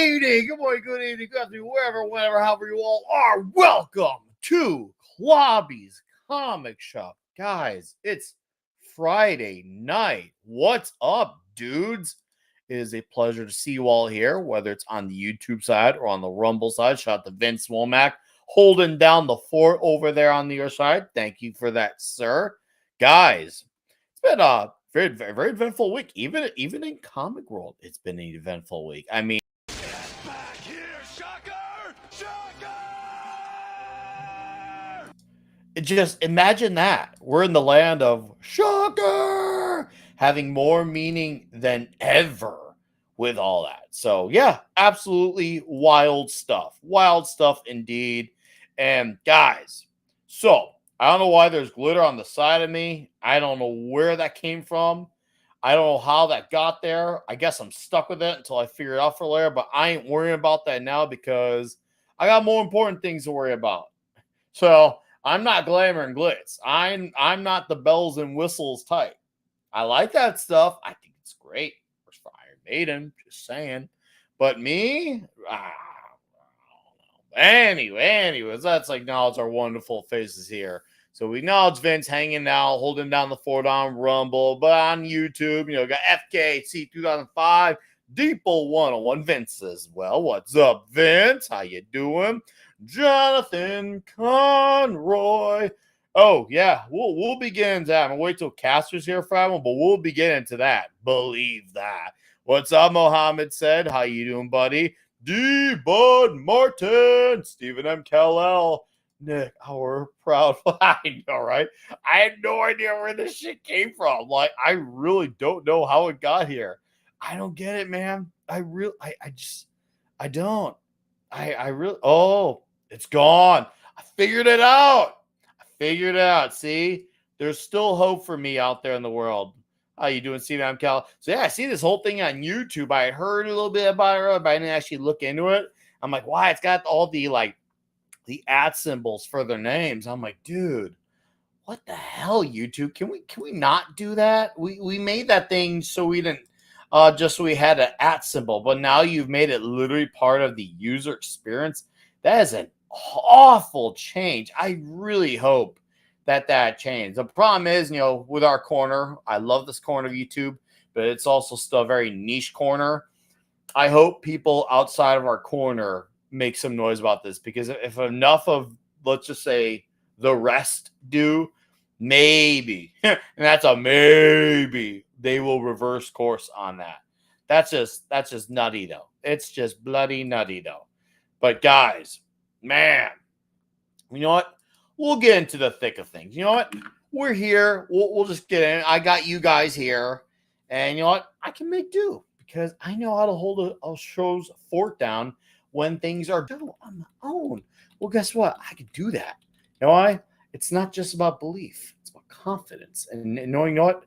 evening, good morning, good evening, good afternoon, wherever, whenever, however you all are. Welcome to Clobby's Comic Shop. Guys, it's Friday night. What's up, dudes? It is a pleasure to see you all here, whether it's on the YouTube side or on the Rumble side. Shout out to Vince Womack holding down the fort over there on the other side. Thank you for that, sir. Guys, it's been a very, very, very eventful week. Even in comic world, it's been an eventful week. I mean, back here, shocker! Shocker! just imagine that. We're in the land of shocker, having more meaning than ever with all that. So, yeah, absolutely wild stuff. Wild stuff indeed. And guys, so I don't know why there's glitter on the side of me. I don't know where that came from. I don't know how that got there. I guess I'm stuck with it until I figure it out for later, but I ain't worrying about that now because I got more important things to worry about. So I'm not glamour and glitz. I'm not the bells and whistles type. I like that stuff. I think it's great. First for Iron Maiden, just saying. But me, I don't know. Anyways, let's acknowledge our wonderful faces here. So we acknowledge Vince hanging out, holding down the fort on Rumble, but on YouTube, got FKC 2005, Deeple 101, Vince as well. What's up, Vince? How you doing? Jonathan Conroy. Oh, yeah, we'll begin that. I'm going to wait till Caster's here for that one, but we'll be getting to that. Believe that. What's up, Mohammed said? How you doing, buddy? D. Bud Martin, Stephen M. Kal-El. Nick, our proud. I know, right? I had no idea where this shit came from. I really don't know how it got here. I don't get it, man. I don't. I really. Oh, it's gone. I figured it out. See, there's still hope for me out there in the world. How you doing, Steve M. Cal? So yeah, I see this whole thing on YouTube. I heard a little bit about it, but I didn't actually look into it. I'm like, why? It's got all the @ symbols for their names. I'm like, dude, what the hell, YouTube? Can we not do that? We made that thing so we didn't just so we had an @ symbol, but now you've made it literally part of the user experience. That is an awful change. I really hope that changed. The problem is, with our corner, I love this corner of YouTube, but it's also still a very niche corner. I hope people outside of our corner make some noise about this, because if enough of, let's just say, the rest do, maybe, and that's a maybe, they will reverse course on that. That's just nutty though. It's just bloody nutty though. But guys, man, you know what? We'll get into the thick of things. You know what? We're here. We'll just get in. I got you guys here. And you know what? I can make do because I know how to hold a show's fort down when things are done on my own. Well, guess what? I can do that. You know why? It's not just about belief. It's about confidence and knowing, what?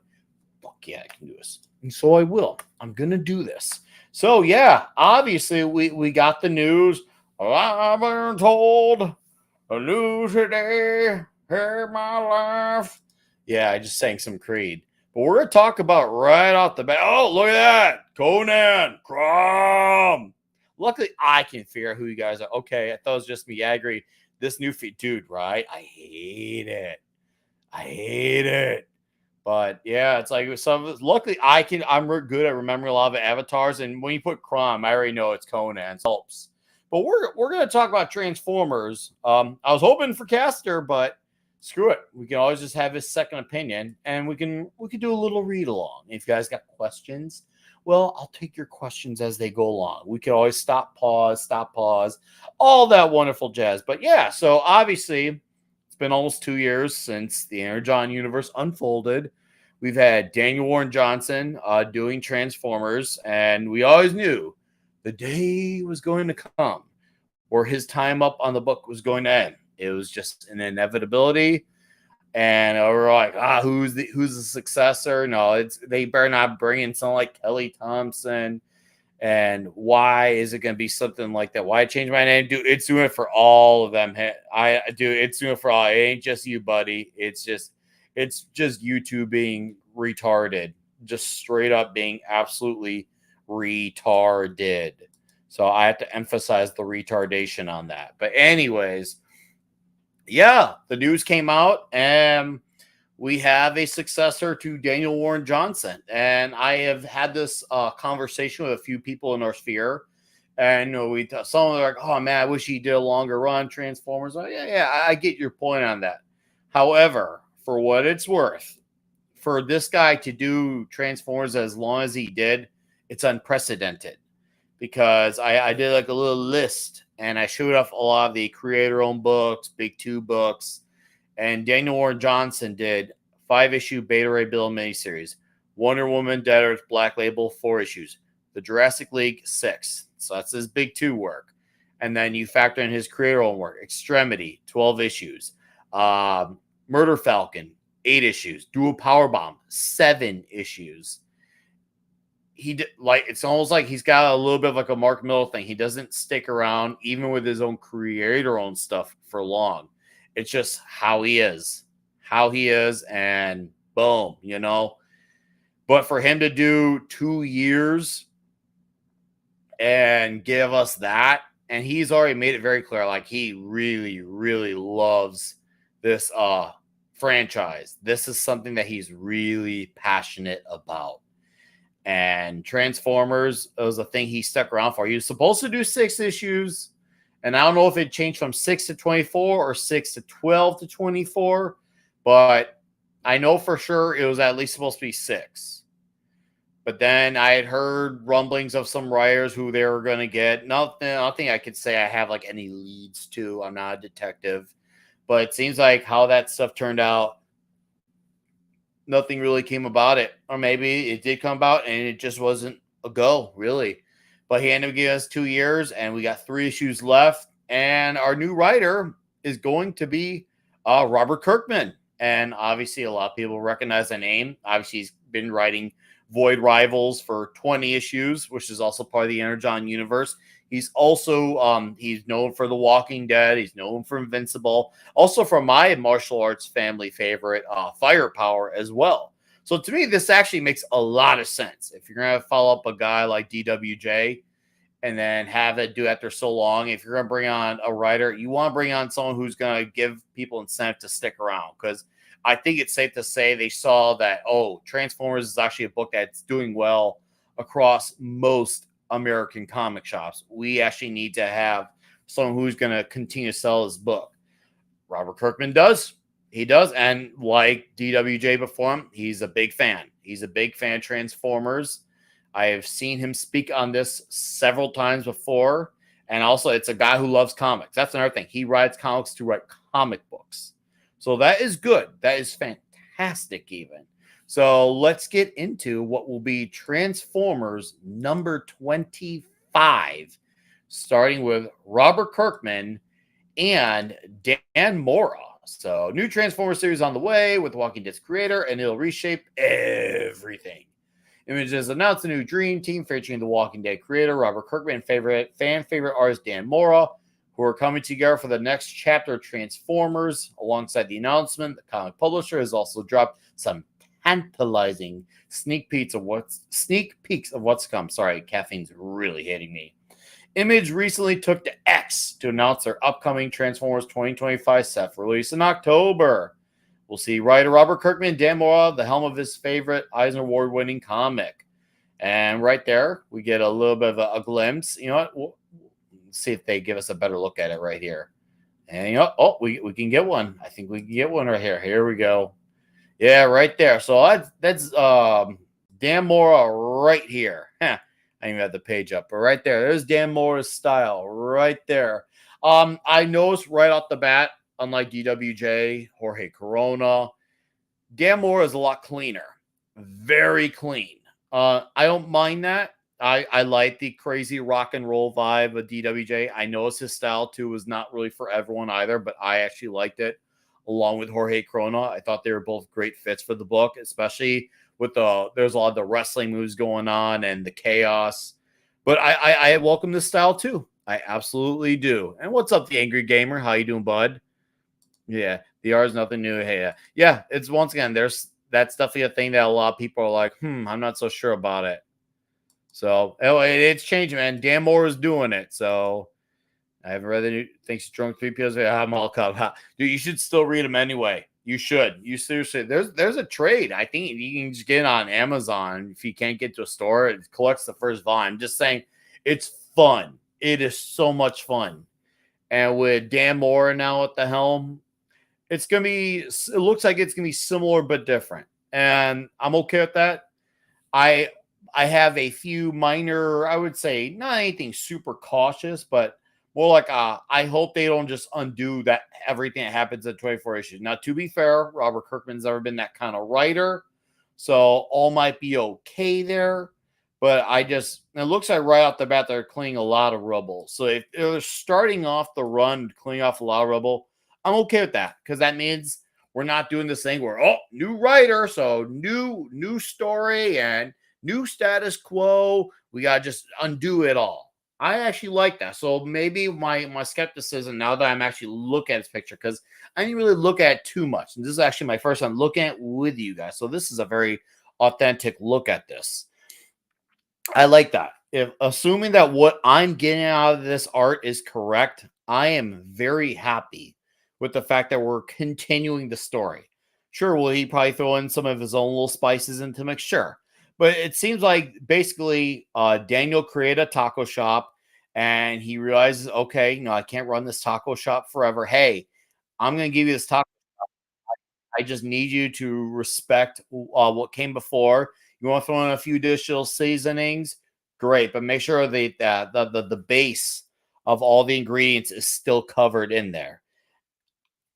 Fuck yeah, I can do this. And so I will. I'm going to do this. So, yeah, obviously we got the news. I've been told the news today. Hear my life. Yeah, I just sang some Creed. But we're going to talk about right off the bat. Oh, look at that. Conan, Crom. Luckily, I can figure out who you guys are. Okay, I thought it was just me. Yeah, I agree. This new feed, dude, right? I hate it. But yeah, it's like some. Luckily, I'm good at remembering a lot of avatars. And when you put Crom, I already know it's Conan. So it helps. But we're gonna talk about Transformers. I was hoping for Caster, but screw it. We can always just have his second opinion, and we can do a little read along. If you guys got questions, well, I'll take your questions as they go along. We can always stop, pause, all that wonderful jazz. But yeah, so obviously it's been almost 2 years since the Energon universe unfolded. We've had Daniel Warren Johnson doing Transformers, and we always knew the day was going to come where his time up on the book was going to end. It was just an inevitability. And we're like, who's the successor? No, they better not bring in someone like Kelly Thompson. And why is it going to be something like that? Why change my name? Dude, it's doing it for all of them. It's doing it for all. It ain't just you, buddy. It's just you two being retarded, just straight up being absolutely retarded. So I have to emphasize the retardation on that. But anyways, yeah, the news came out and we have a successor to Daniel Warren Johnson. And I have had this conversation with a few people in our sphere. And some are like, oh man, I wish he did a longer run, Transformers. Oh, yeah, I get your point on that. However, for what it's worth, for this guy to do Transformers as long as he did, it's unprecedented. Because I did like a little list and I showed off a lot of the creator-owned books, Big Two books, and Daniel Warren Johnson did 5-issue Beta Ray Bill miniseries, Wonder Woman, Dead Earth, Black Label, 4 issues, the Jurassic League, 6. So that's his Big Two work. And then you factor in his creator-owned work, Extremity, 12 issues, Murder Falcon, 8 issues, Dual Power Bomb, 7 issues. It's almost like he's got a little bit of like a Mark Millar thing. He doesn't stick around even with his own creator-owned stuff for long. It's just how he is, and boom, But for him to do 2 years and give us that, and he's already made it very clear, like he really, really loves this franchise. This is something that he's really passionate about. And Transformers was a thing he stuck around for. He was supposed to do 6 issues, and I don't know if it changed from 6 to 24 or 6 to 12 to 24, but I know for sure it was at least supposed to be 6. But then I had heard rumblings of some writers who they were going to get. Nothing I could say I have like any leads to. I'm not a detective, but it seems like how that stuff turned out, nothing really came about it. Or maybe it did come about and it just wasn't a go, really. But he ended up giving us 2 years and we got 3 issues left. And our new writer is going to be Robert Kirkman. And obviously a lot of people recognize the name. Obviously he's been writing Void Rivals for 20 issues, which is also part of the Energon universe. He's also he's known for The Walking Dead. He's known for Invincible. Also for my martial arts family favorite, Firepower as well. So to me, this actually makes a lot of sense. If you're going to follow up a guy like DWJ and then have it do after so long, if you're going to bring on a writer, you want to bring on someone who's going to give people incentive to stick around. Because I think it's safe to say they saw that, Transformers is actually a book that's doing well across most American comic shops. We actually need to have someone who's going to continue to sell his book. Robert Kirkman does. He does. And like DWJ before him, he's a big fan. He's a big fan of Transformers. I have seen him speak on this several times before. And also, it's a guy who loves comics. That's another thing. He writes comics to write comic books. So that is good. That is fantastic, even. So let's get into what will be Transformers number 25, starting with Robert Kirkman and Dan Mora. So new Transformers series on the way with Walking Dead's creator, and it'll reshape everything. Images announced a new Dream Team featuring the Walking Dead creator, Robert Kirkman, and fan favorite artist Dan Mora, who are coming together for the next chapter of Transformers. Alongside the announcement, the comic publisher has also dropped some tantalizing sneak peeks of what's to come. Sorry, caffeine's really hitting me. Image recently took to X to announce their upcoming Transformers 2025 set for release in October. We'll see writer Robert Kirkman and Dan Mora, the helm of his favorite Eisner Award-winning comic. And right there, we get a little bit of a glimpse. You know what? We'll see if they give us a better look at it right here. And we can get one. I think we can get one right here. Here we go. Yeah, right there. So that's Dan Mora right here. I didn't even have the page up, but right there. There's Dan Mora's style right there. I noticed right off the bat, unlike DWJ, Jorge Corona, Dan Mora is a lot cleaner. Very clean. I don't mind that. I like the crazy rock and roll vibe of DWJ. I noticed his style too was not really for everyone either, but I actually liked it. Along with Jorge Corona, I thought they were both great fits for the book, especially with there's a lot of the wrestling moves going on and the chaos. But I welcome this style too. I absolutely do. And what's up, the Angry Gamer? How you doing, bud? Yeah, the R is nothing new. Hey, yeah, it's once again, that's definitely a thing that a lot of people are like, I'm not so sure about it. So it's changing, man. Dan Moore is doing it. So I haven't read the new thanks to Drunk 3POs. I have them all covered. Dude, you should still read them anyway. You should. You seriously. There's a trade. I think you can just get it on Amazon if you can't get to a store. It collects the first volume. Just saying, it's fun. It is so much fun. And with Dan Moore now at the helm, it's gonna be. It looks like it's gonna be similar but different, and I'm okay with that. I I have a few minor, I would say, not anything super cautious, but more like I hope they don't just undo that everything that happens at 24 issues. Now, to be fair, Robert Kirkman's never been that kind of writer, so all might be okay there. But it looks like right off the bat they're cleaning a lot of rubble. So if they're starting off the run, cleaning off a lot of rubble, I'm okay with that because that means we're not doing this thing where new writer, so new story and new status quo. We gotta just undo it all. I actually like that. So maybe my skepticism now that I'm actually looking at this picture because I didn't really look at it too much, and this is actually my first time looking at it with you guys. So this is a very authentic look at this. I like that. If assuming that what I'm getting out of this art is correct, I am very happy with the fact that we're continuing the story. Sure, will he probably throw in some of his own little spices into mix? Sure. But it seems like basically Daniel created a taco shop and he realizes, okay, I can't run this taco shop forever. Hey, I'm going to give you this taco. I just need you to respect what came before. You want to throw in a few additional seasonings, great, but make sure the base of all the ingredients is still covered in there.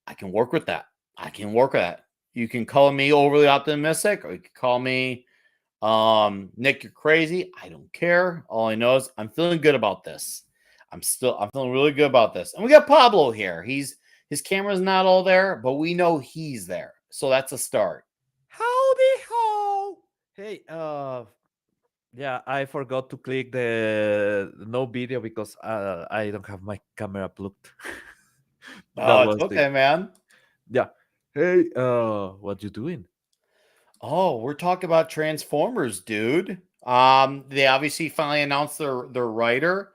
I can work with that. I can work with that. You can call me overly optimistic, or you can call me Nick, you're crazy. I don't care. All I know is I'm feeling good about this. I'm feeling really good about this. And we got Pablo here. His camera's not all there, but we know he's there. So that's a start. Howdy ho! Hey, yeah, I forgot to click the no video because I don't have my camera plugged. That Oh, it's was the okay, man. yeah. Hey, what you doing? Oh, we're talking about Transformers, dude. They obviously finally announced their writer,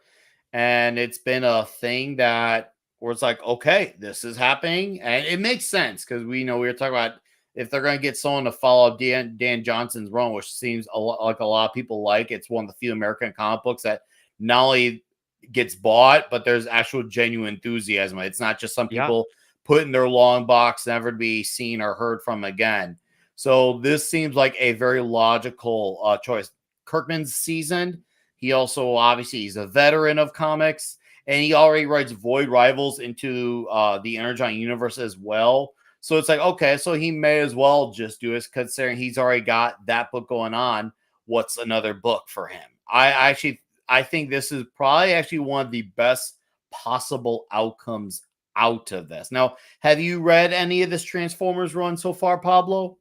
and it's been a thing that where it's like, okay, this is happening, and it makes sense because we were talking about if they're going to get someone to follow up Dan Johnson's run, which seems like a lot of people like. It's one of the few American comic books that not only gets bought, but there's actual genuine enthusiasm. It's not just some Yeah, people put in their long box, never to be seen or heard from again. So this seems like a very logical choice. Kirkman's seasoned. He also obviously he's a veteran of comics, and he already writes Void Rivals into the Energon universe as well. So it's like, okay, so he may as well just do it, considering he's already got that book going on. What's another book for him? I think this is probably actually one of the best possible outcomes out of this. Now, have you read any of this Transformers run so far, Pablo?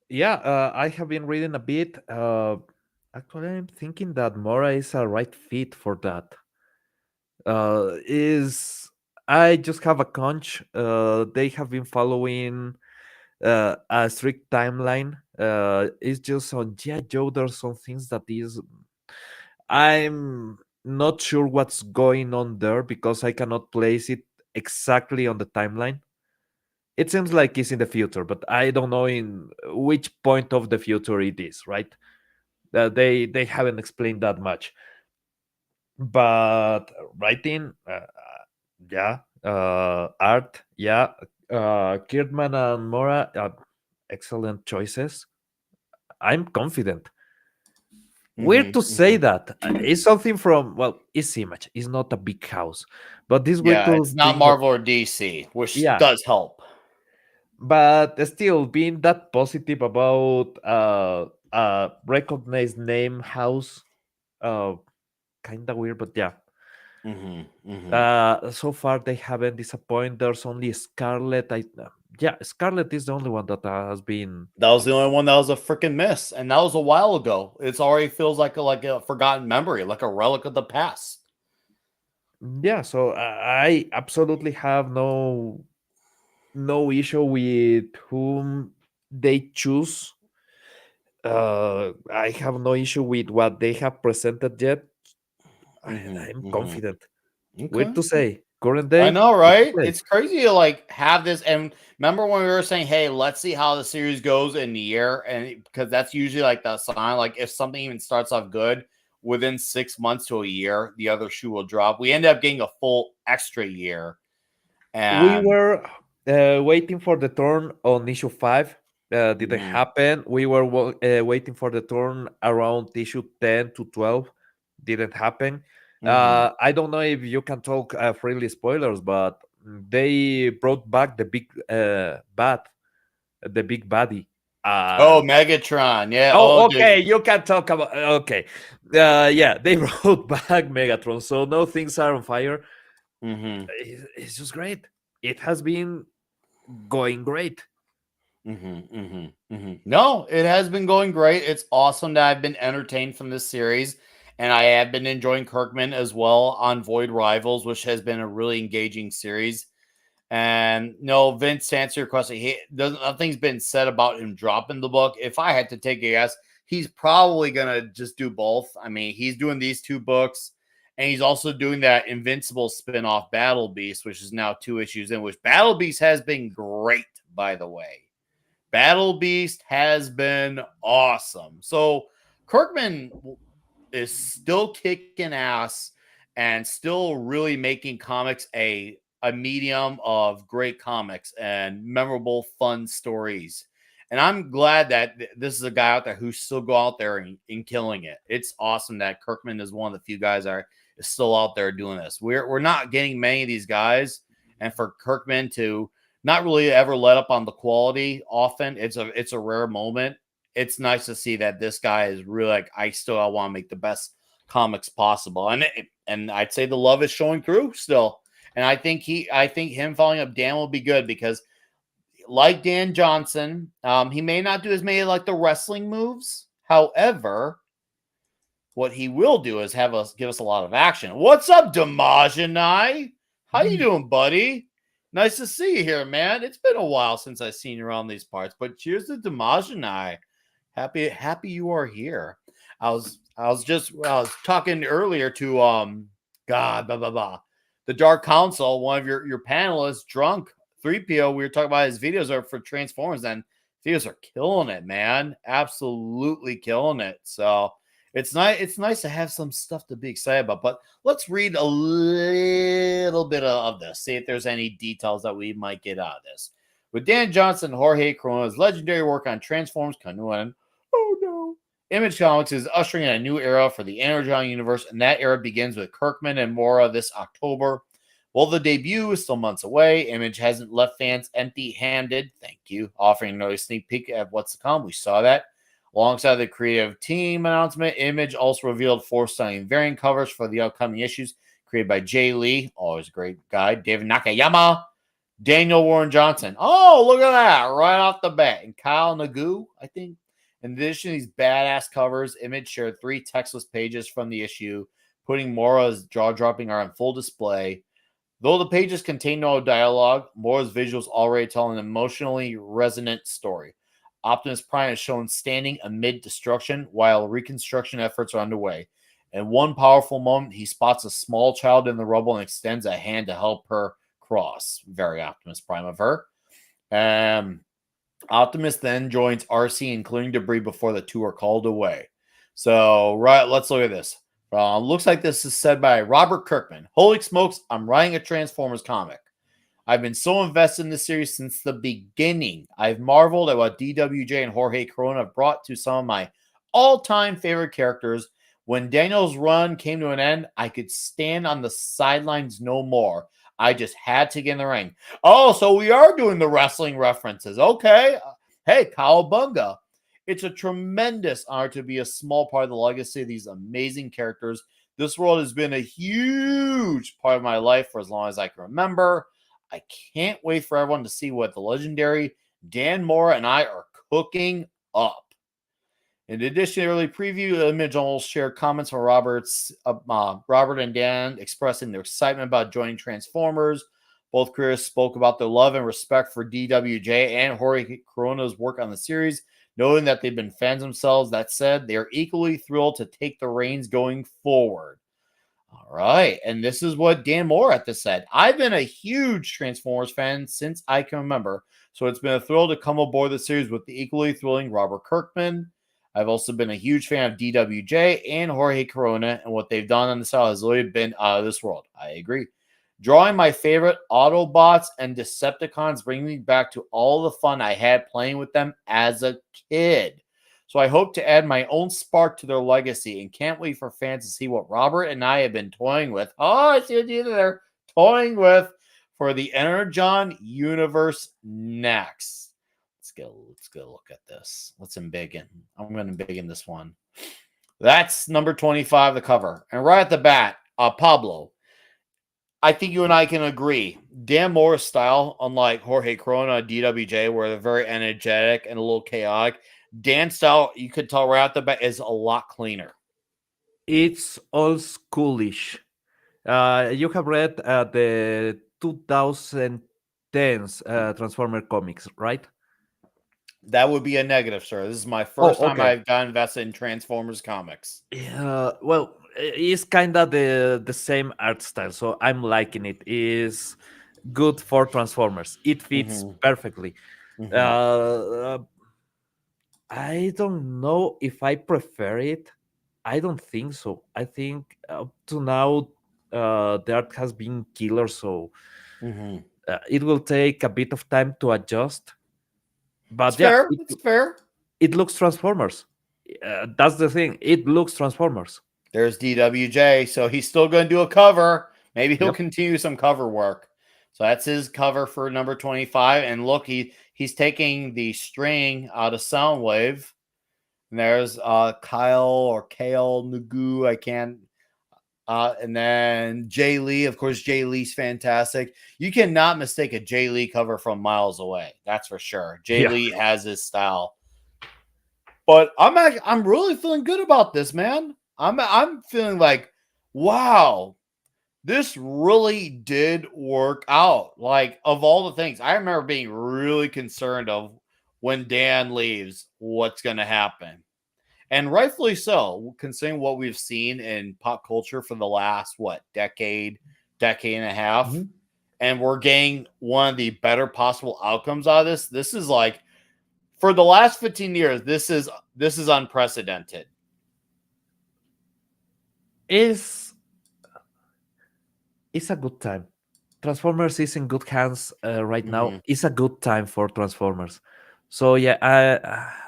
yeah. I have been reading a bit. Actually, I'm thinking that Mora is a right fit for that. Is I just have a hunch. They have been following a strict timeline. It's just on G.I. Joe. There's some things that is I'm not sure what's going on there because I cannot place it exactly on the timeline. It seems like it's in the future, but I don't know in which point of the future it is. Right? They haven't explained that much. But writing, yeah, art, yeah, Kirtman and Mora, excellent choices. I'm confident. Weird to say that. It's something from, well, it's Image. It's not a big house, but this weird Yeah, to it's not think that, Marvel or DC, which yeah, does help. but still being that positive about recognized name house, uh, kind of weird, but yeah. Hmm. So far they haven't disappointed. There's only Scarlet. Yeah, Scarlet is the only one that has been. That was the only one that was a freaking miss, and that was a while ago. It's already feels like a forgotten memory, like a relic of the past. Yeah, so I absolutely have no issue with whom they choose. I have no issue with what they have presented yet. Mm-hmm, I'm mm-hmm. confident. Weird Okay. to say. Current I day, know, weird to right? say. It's crazy to like have this. And remember when we were saying, "Hey, let's see how the series goes in the year," and because that's usually like the sign. Like if something even starts off good, within 6 months to a year, the other shoe will drop. We end up getting a full extra year, We and were waiting for the turn on issue 5. Didn't mhm, happen. We were waiting for the turn around issue 10 to 12. Didn't happen. mhm. I don't know if you can talk freely spoilers, but they brought back the big baddie. Oh, Uh, Megatron, yeah. Oh, oh, dude. okay. You can talk about. Okay. Yeah, they brought back Megatron. So no things are on fire. Mm-hmm. It's just great. It has been going great. Mm-hmm, mm-hmm, mm-hmm. No, it has been going great. It's awesome that I've been entertained from this series, and I have been enjoying Kirkman as well on Void Rivals, which has been a really engaging series. And no, Vince, to answer your question, he doesn't. Nothing's been said about him dropping the book. If I had to take a guess, he's probably gonna just do both. I mean, he's doing these two books, and he's also doing that Invincible spinoff, Battle Beast, which is now 2 issues in. Which Battle Beast has been great, by the way. Battle Beast has been awesome. So Kirkman is still kicking ass and still really making comics a medium of great comics and memorable, fun stories. And I'm glad that this is a guy out there who's still go out there and killing it. It's awesome that Kirkman is one of the few guys that is still out there doing this. We're not getting many of these guys, and for Kirkman to not really ever let up on the quality often, it's a rare moment. It's nice to see that this guy is really like, I want to make the best comics possible, and I'd say the love is showing through still. And I think him following up Dan will be good because, like Dan Johnson, he may not do as many like the wrestling moves. However, what he will do is have us give us a lot of action. What's up, Damajanai? How you doing, buddy? Nice to see you here, man. It's been a while since I've seen you around these parts, but cheers to Damajanai. Happy you are here. I was talking earlier to God blah blah blah. The Dark Council, one of your panelists, drunk 3PO. We were talking about his videos are for Transformers, and videos are killing it, man. Absolutely killing it. So it's nice to have some stuff to be excited about. But let's read a little bit of this, see if there's any details that we might get out of this. With Dan Johnson and Jorge Corona's legendary work on Transformers Canoe, oh no, Image Comics is ushering in a new era for the Energon universe, and that era begins with Kirkman and Mora this October. While the debut is still months away, Image hasn't left fans empty-handed. Thank you, offering another sneak peek at what's to come. We saw that. Alongside the creative team announcement, Image also revealed 4 stunning variant covers for the upcoming issues, created by Jay Lee, always a great guy, David Nakayama, Daniel Warren Johnson. Oh, look at that, right off the bat. And Kyle Nagu, I think. In addition to these badass covers, Image shared 3 textless pages from the issue, putting Mora's jaw-dropping art on full display. Though the pages contain no dialogue, Mora's visuals already tell an emotionally resonant story. Optimus Prime is shown standing amid destruction while reconstruction efforts are underway. In one powerful moment, he spots a small child in the rubble and extends a hand to help her cross. Very Optimus Prime of her. Optimus then joins RC in clearing debris before the two are called away. So, right, let's look at this. Looks like this is said by Robert Kirkman. Holy smokes, I'm writing a Transformers comic. I've been so invested in this series since the beginning. I've marveled at what DWJ and Jorge Corona have brought to some of my all-time favorite characters. When Daniel's run came to an end, I could stand on the sidelines no more. I just had to get in the ring. Oh, so we are doing the wrestling references. Okay. Hey, Cowabunga. It's a tremendous honor to be a small part of the legacy of these amazing characters. This world has been a huge part of my life for as long as I can remember. I can't wait for everyone to see what the legendary Dan Mora and I are cooking up. In addition to the early preview, the Image almost shared comments from Robert and Dan expressing their excitement about joining Transformers. Both creators spoke about their love and respect for DWJ and Jorge Corona's work on the series. knowing that they've been fans themselves. That said, they are equally thrilled to take the reins going forward. All right. And this is what Dan Moore at this said. I've been a huge Transformers fan since I can remember. So it's been a thrill to come aboard the series with the equally thrilling Robert Kirkman. I've also been a huge fan of DWJ and Jorge Corona, and what they've done on the style has really been out of this world. I agree. Drawing my favorite Autobots and Decepticons bring me back to all the fun I had playing with them as a kid. So I hope to add my own spark to their legacy and can't wait for fans to see what Robert and I have been toying with. Oh, I see what you did there. Toying with for the Energon universe next. Let's go look at this. Let's embiggen. I'm going to embiggen this one. That's number 25, the cover. And right at the bat, Pablo. I think you and I can agree. Dan Moore's style, unlike Jorge Corona, DWJ, where they're very energetic and a little chaotic, Dan's style, you could tell right at the bat, is a lot cleaner. It's old schoolish. You have read the 2010s Transformer comics, right? That would be a negative, sir. This is my first time Okay. I've got invested in Transformers comics. Well, it's kind of the same art style, so I'm liking it. Is good for Transformers. It fits perfectly. I don't know if I prefer it. I don't think so. I think up to now, the art has been killer, so it will take a bit of time to adjust. But It's fair. It's fair. It looks Transformers. That's the thing. It looks Transformers. There's DWJ, so he's still going to do a cover. Maybe he'll continue some cover work. So that's his cover for number 25. And look, he's taking the string out of Soundwave. And there's Kyle or Kale Nugu. I can't. And then Jay Lee. Of course, Jay Lee's fantastic. You cannot mistake a Jay Lee cover from miles away. That's for sure. Jay Lee has his style. But I'm really feeling good about this, man. I'm feeling like, wow, this really did work out. Like, of all the things, I remember being really concerned of when Dan leaves, what's going to happen. And rightfully so, considering what we've seen in pop culture for the last, decade and a half. And we're getting one of the better possible outcomes out of this. This is like, for the last 15 years, this is unprecedented. It's a good time. Transformers is in good hands right now. It's a good time for Transformers. So yeah,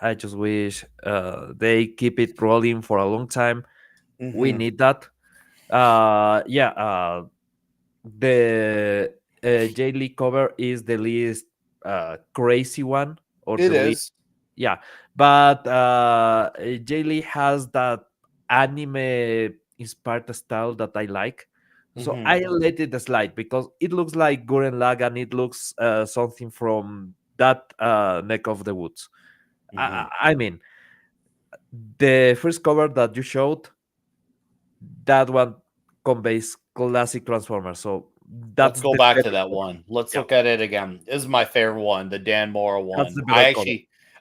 I just wish they keep it rolling for a long time. We need that. The Jay Lee cover is the least crazy one, or It the least, is. yeah. But Jay Lee has that anime inspired style that I like. So I let it slide because it looks like Gurren Lagann. It looks something from that neck of the woods. I mean, the first cover that you showed, that one conveys classic Transformers. So Let's that's go the back to better that cover. one. Let's Yeah, look at it again. This is my favorite one, the Dan Moore that's one. the better cover.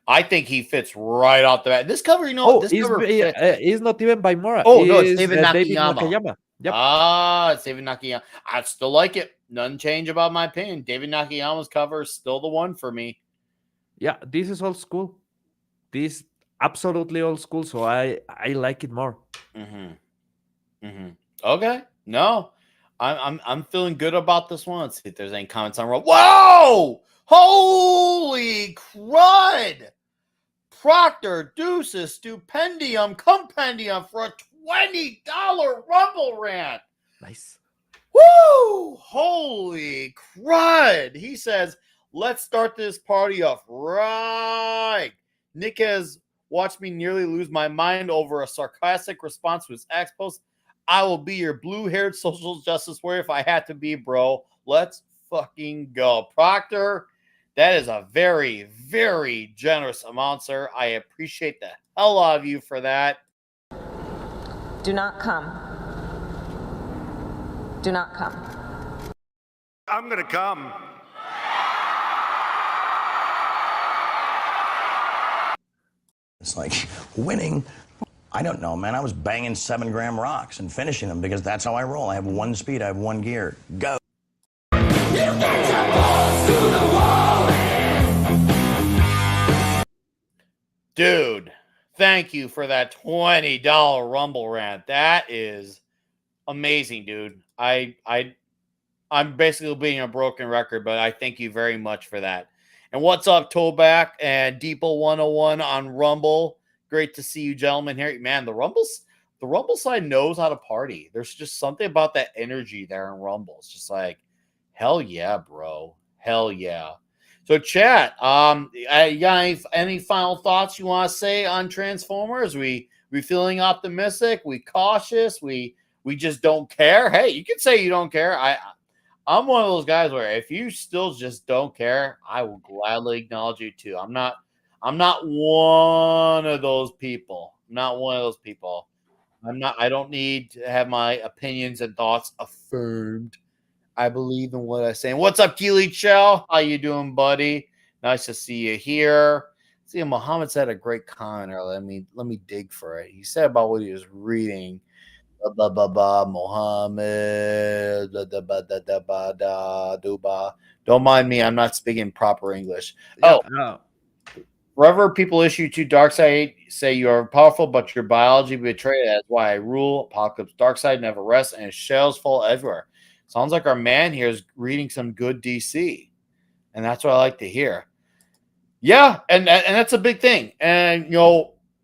I think he fits right off the bat. This cover, this cover fits. It's not even by Mora. Oh, no, it's It's David David Nakayama. Nakayama. Yep. It's David Nakayama. I still like it. None change about my opinion. David Nakayama's cover is still the one for me. Yeah, this is old school. This absolutely old school, so I like it more. Okay. No. I'm feeling good about this one. Let's see if there's any comments on roll. Whoa! Holy crud! Proctor Deuces Stupendium Compendium for a $20 Rumble Rant. Nice. Woo! Holy crud! He says, let's start this party off right. Nick has watched me nearly lose my mind over a sarcastic response to his ex post. I will be your blue-haired social justice warrior if I had to be, bro. Let's fucking go. Proctor, that is a very, very generous amount, sir. I appreciate the hell out of you for that. Do not come. Do not come. I'm gonna come. It's like winning. I don't know, man. I was banging 7-gram rocks and finishing them because that's how I roll. I have one speed, I have one gear. Go. Dude, thank you for that $20 Rumble rant. That is amazing, dude. I'm basically being a broken record, but I thank you very much for that. And what's up, Toback and Deeple 101 on Rumble? Great to see you, gentlemen. Here, man, the Rumble side knows how to party. There's just something about that energy there in Rumble. It's just like, hell yeah, bro. Hell yeah. So, chat. You got any final thoughts you want to say on Transformers? We feeling optimistic? We cautious? We just don't care? Hey, you can say you don't care. I'm one of those guys where if you still just don't care, I will gladly acknowledge you too. I'm not one of those people. I'm not one of those people. I don't need to have my opinions and thoughts affirmed. I believe in what I say. And what's up, Keely Chell? How you doing, buddy? Nice to see you here. See, Muhammad said a great comment earlier. Let me dig for it. He said about what he was reading. Blah blah blah. Mohammed. Don't mind me. I'm not speaking proper English. Yeah, Oh, wherever people issue to Darkseid, say you are powerful, but your biology betrayed. That's why I rule. Apocalypse Darkseid never rests, and his shells fall everywhere. Sounds like our man here is reading some good DC, and that's what I like to hear. Yeah, and that's a big thing. And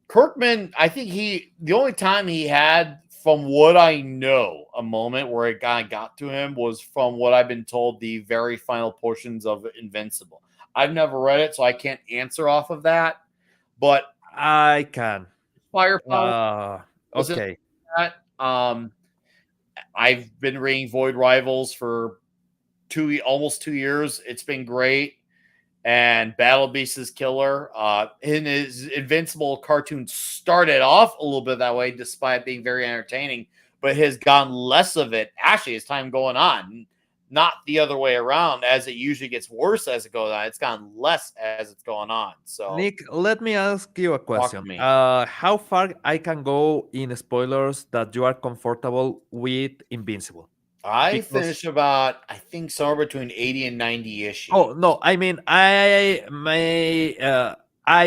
Kirkman, I think the only time he had, from what I know, a moment where it kind of got to him was from what I've been told, the very final portions of Invincible. I've never read it, so I can't answer off of that. But I can. Firepower was it Okay. that? I've been reading Void Rivals for almost 2 years. It's been great. And Battle Beast is killer. In his Invincible cartoon started off a little bit that way, despite being very entertaining, but has gotten less of it actually as time going on. Not the other way around, as it usually gets worse as it goes on. It's gotten less as it's going on. So, Nick, let me ask you a question. me. How far I can go in spoilers that you are comfortable with Invincible? I Because finished about, I think, somewhere between 80 and 90 issues. oh no, I mean I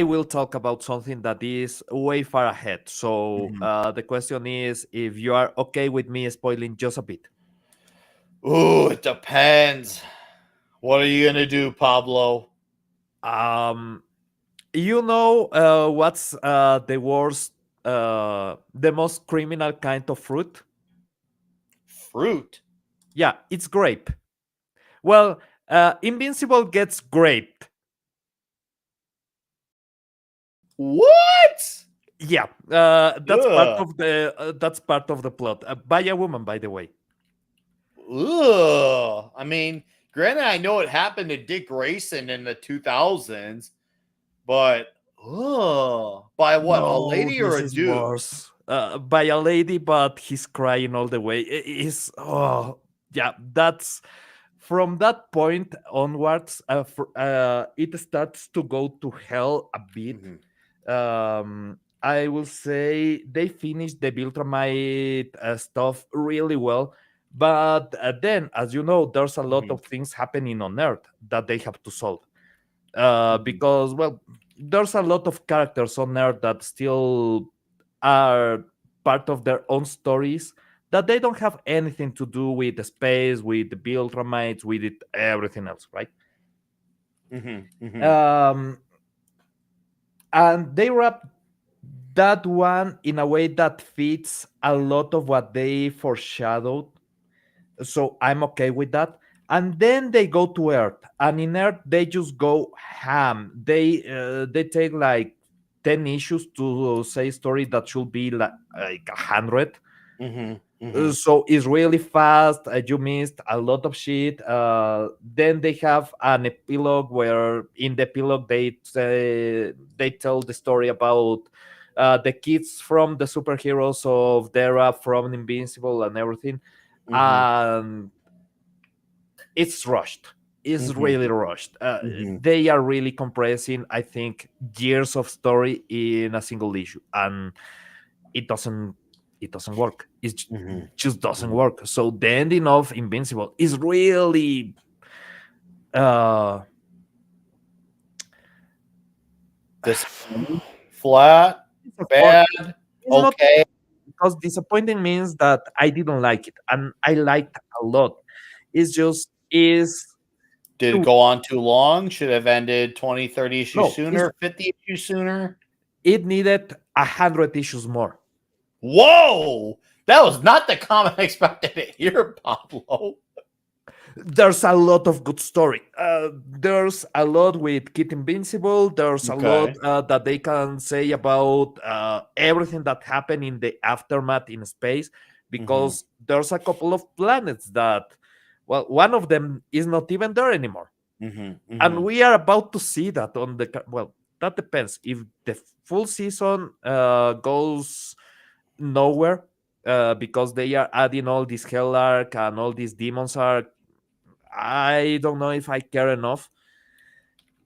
will talk about something that is way far ahead. So the question is if you are okay with me spoiling just a bit. Ooh, it depends. What are you gonna do, Pablo? You know what's the worst, the most criminal kind of fruit? Fruit? Yeah, it's grape. Well, Invincible gets grape. What? Yeah, that's part of the plot. By a woman, by the way. Ugh. I mean, granted, I know it happened to Dick Grayson in the 2000s, but by what? A No, lady or this a is dude? worse. By a lady, but he's crying all the way. Yeah. That's from that point onwards. It starts to go to hell a bit. I will say they finished the Viltrumite stuff really well. But then, as you know, there's a lot of things happening on Earth that they have to solve. Because, well, there's a lot of characters on Earth that still are part of their own stories that they don't have anything to do with the space, with the Viltrumites, with everything else, right? And they wrap that one in a way that fits a lot of what they foreshadowed. So I'm okay with that. And then they go to Earth, and in Earth they just go ham. They take like 10 issues to say a story that should be like 100. So it's really fast. You missed a lot of shit. Then they have an epilogue where in the epilogue they tell the story about the kids from the superheroes of the era, from Invincible and everything. And it's rushed. is Mhm. really rushed. Mhm. They are really compressing, I think, years of story in a single issue, and it doesn't it doesn't work. Mhm. Just doesn't Mhm. work. So the ending of Invincible is really uh Disappointing, flat, disappoint- bad, it's not okay. because disappointing means that I didn't like it, and I liked a lot. It's just is Did it too go on too long? Should have ended 20, 30 issues no. sooner, 50 issues sooner? It needed 100 issues more. Whoa! That was not the comment I expected to hear, Pablo. There's a lot of good story. There's a lot with Kid Invincible. There's a lot Okay. that they can say about everything that happened in the aftermath in space, Mhm. because there's a couple of planets that, well, one of them is not even there anymore, Mhm. and Mhm. we are about to see that on the well. That depends if the full season goes nowhere, because they are adding all this Hell Arc and all these Demons Arc. I don't know if I care enough.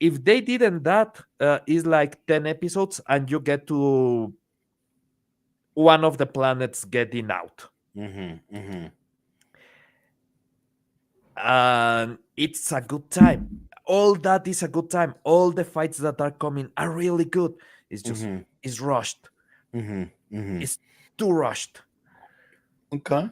If they didn't that, it's like 10 episodes and you get to one of the planets getting out. Mhm. Mhm. And it's a good time. All that is a good time. All the fights that are coming are really good. It's just, Mhm. it's rushed. Mhm. Mhm. It's too rushed. Okay.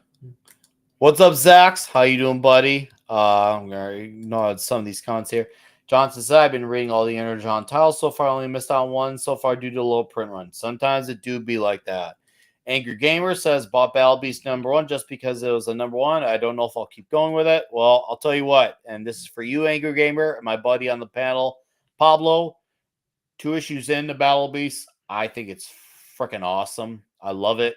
What's up, Zax? How you doing, buddy? I'm gonna ignore some of these comments here. Johnson said, I've been reading all the Inner John titles so far. Only missed out on one so far due to a low print run. Sometimes it do be like that. Angry Gamer says, bought Battle Beast #1 just because it was a #1. I don't know if I'll keep going with it. Well, I'll tell you what, and this is for you, Angry Gamer, and my buddy on the panel, Pablo. 2 issues in the Battle Beast. I think it's freaking awesome. I love it.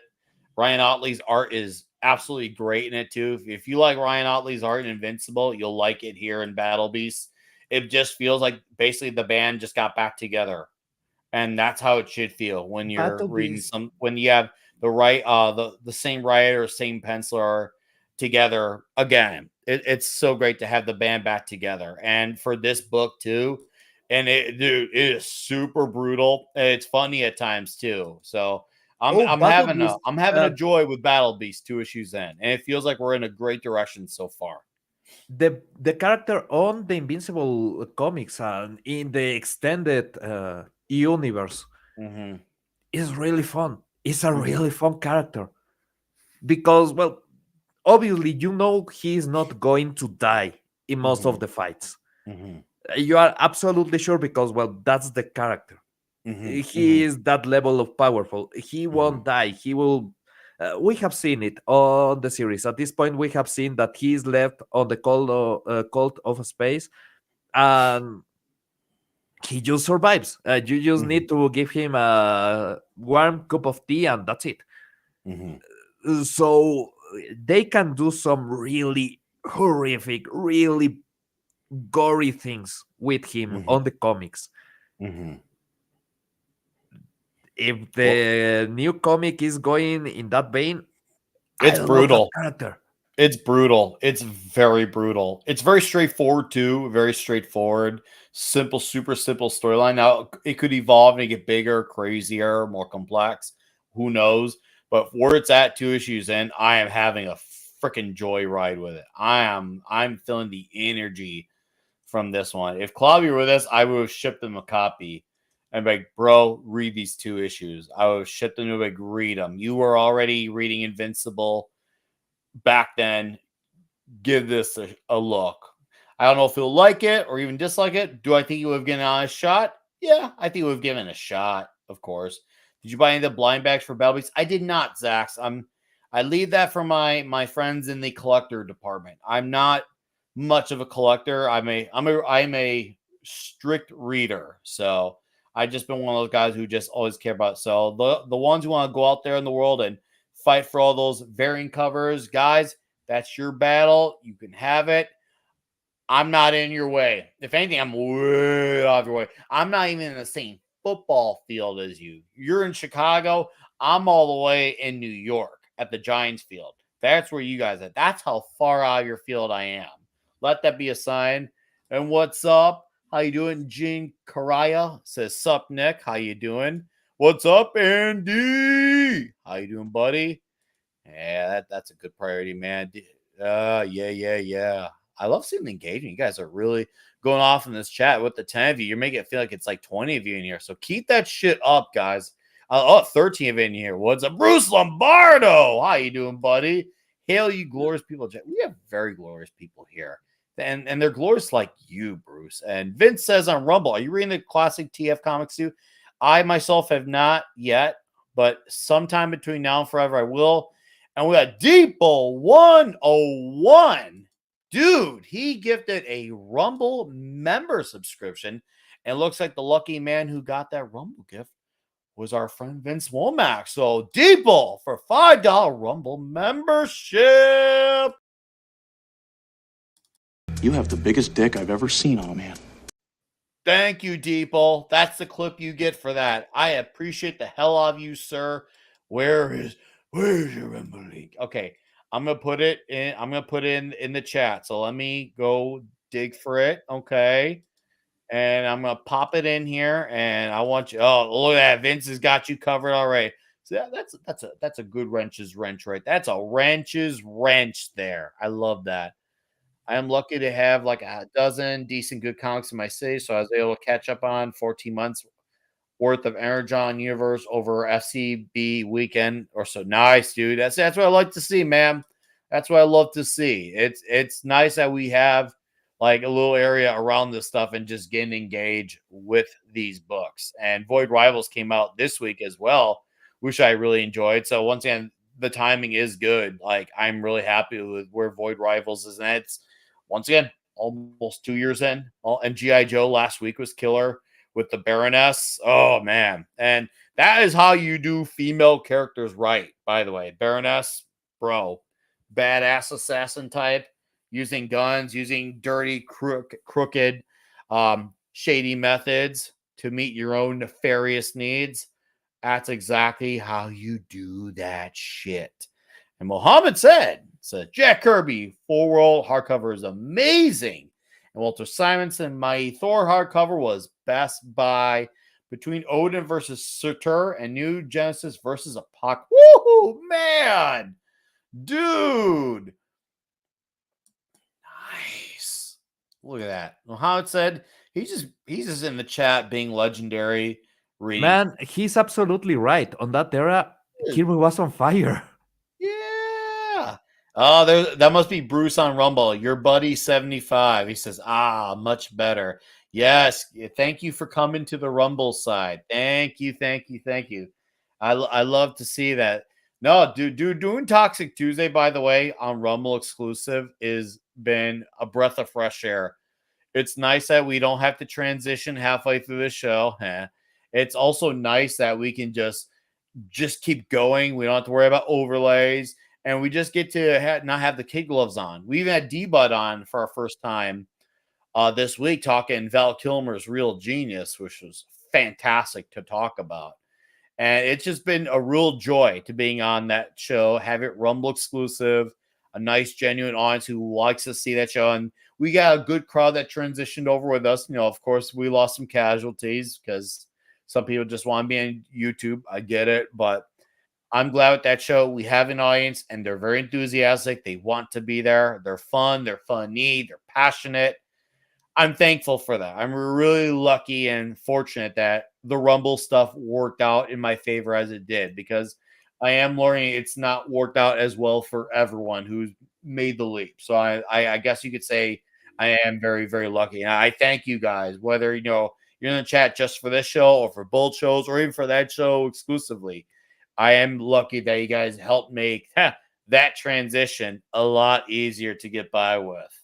Ryan Otley's art is absolutely great in it too. If you like Ryan Otley's art in Invincible, you'll like it here in Battle Beast. It just feels like basically the band just got back together, and that's how it should feel when you're Battle reading Beast. some when you have the same writer, same penciler together again. It's so great to have the band back together, and for this book too. And dude, it is super brutal. It's funny at times too. So Oh, I'm Battle having Beast. a joy with Battle Beast 2 issues in, and it feels like we're in a great direction so far. The character on the Invincible comics and in the extended universe Mm-hmm. is really fun. It's a Mm-hmm. really fun character because, well, obviously, he's not going to die in most Mm-hmm. of the fights. Mm-hmm. You are absolutely sure because, well, that's the character. Mm-hmm. He is that level of powerful. He Mm-hmm. won't die. He will. We have seen it on the series. At this point, we have seen that he's left on the cult of space, and he just survives. You just Mm-hmm. need to give him a warm cup of tea, and that's it. Mm-hmm. So they can do some really horrific, really gory things with him Mm-hmm. on the comics. Mm-hmm. If Well, the new comic is going in that vein, I it's love that brutal. character. It's brutal. It's very brutal. It's very straightforward too. Very straightforward, simple, super simple storyline. Now it could evolve and get bigger, crazier, more complex. Who knows? But where it's at 2 issues in, I am having a freaking joyride with it. I'm feeling the energy from this one. If Clobby were with us, I would have shipped him a copy. And be like, bro, read these 2 issues. I would have shipped them to like, read them. You were already reading Invincible back then. Give this a look. I don't know if he'll like it or even dislike it. Do I think he would have given it a shot? Yeah, I think he would have given it a shot, of course. Did you buy any of the blind bags for Battle Beast? I did not, Zax. I leave that for my friends in the collector department. I'm not much of a collector. I'm a strict reader. So I just been one of those guys who just always care about. So the ones who want to go out there in the world and fight for all those variant covers, guys, that's your battle. You can have it. I'm not in your way. If anything, I'm way off your way. I'm not even in the same football field as you. You're in Chicago. I'm all the way in New York at the Giants field. That's where you guys are. That's how far out of your field I am. Let that be a sign. And what's up? How you doing? Gene Karaya says, "Sup, Nick? How you doing? What's up, Andy? How you doing, buddy? Yeah, that's a good priority, man. Yeah. I love seeing the engagement. You guys are really going off in this chat with the 10 of you. You're making it feel like it's like 20 of you in here. So keep that shit up, guys. 13 of you in here. What's up? Bruce Lombardo. How you doing, buddy? Hail, you glorious people. We have very glorious people here. And they're glorious like you, Bruce. And Vince says on Rumble, are you reading the classic TF comics too? I myself have not yet, but sometime between now and forever I will. And we got Deepo 101. Dude, he gifted a Rumble member subscription. And looks like the lucky man who got that Rumble gift was our friend Vince Womack. So Deepo for $5 Rumble membership. You have the biggest dick I've ever seen on a man. Thank you, Deeple. That's the clip you get for that. I appreciate the hell out of you, sir. Where's your Rumble link? Okay, I'm gonna put it in. I'm gonna put it in the chat. So let me go dig for it. Okay, and I'm gonna pop it in here. And I want you. Oh, look at that! Vince has got you covered already. So that's a good wrench's wrench right. That's a wrench's wrench there. I love that. I am lucky to have like a dozen decent good comics in my city, so I was able to catch up on 14 months worth of Energon universe over FCB weekend or so. Nice, dude. That's what I like to see, man. That's what I love to see. It's nice that we have like a little area around this stuff and just getting engaged with these books. And Void Rivals came out this week as well, which I really enjoyed. So once again, the timing is good. Like I'm really happy with where Void Rivals is, and it's once again almost 2 years in. And GI Joe last week was killer with the Baroness. Oh man, and that is how you do female characters right. By the way, Baroness, bro, badass assassin type, using guns, using dirty, crooked, shady methods to meet your own nefarious needs. That's exactly how you do that shit. And Mohammed said, Jack Kirby, full world hardcover is amazing. And Walter Simonson, my Thor hardcover was best buy between Odin versus Surtur and New Genesis versus Apoc. Woohoo, man. Dude. Nice. Look at that. Mohammed said he's just in the chat being legendary. Reading. Man, he's absolutely right. On that era, Kirby was on fire. Yeah. Oh, that must be Bruce on Rumble. Your buddy 75. He says, much better. Yes. Thank you for coming to the Rumble side. Thank you. I love to see that. No, dude, doing Toxic Tuesday, by the way, on Rumble exclusive is been a breath of fresh air. It's nice that we don't have to transition halfway through the show. It's also nice that we can just keep going. We don't have to worry about overlays, and we just get to not have the kid gloves on. We even had D-Bud on for our first time this week talking Val Kilmer's Real Genius, which was fantastic to talk about. And it's just been a real joy to being on that show, have it Rumble exclusive, a nice, genuine audience who likes to see that show. And we got a good crowd that transitioned over with us. You know, of course, we lost some casualties because some people just want to be on YouTube. I get it. But I'm glad with that show. We have an audience, and they're very enthusiastic. They want to be there. They're fun. They're funny. They're passionate. I'm thankful for that. I'm really lucky and fortunate that the Rumble stuff worked out in my favor as it did, because I am learning it's not worked out as well for everyone who's made the leap. So I guess you could say I am very, very lucky. And I thank you guys, whether, you know, you're in the chat just for this show or for both shows or even for that show exclusively. I am lucky that you guys helped make that transition a lot easier to get by with.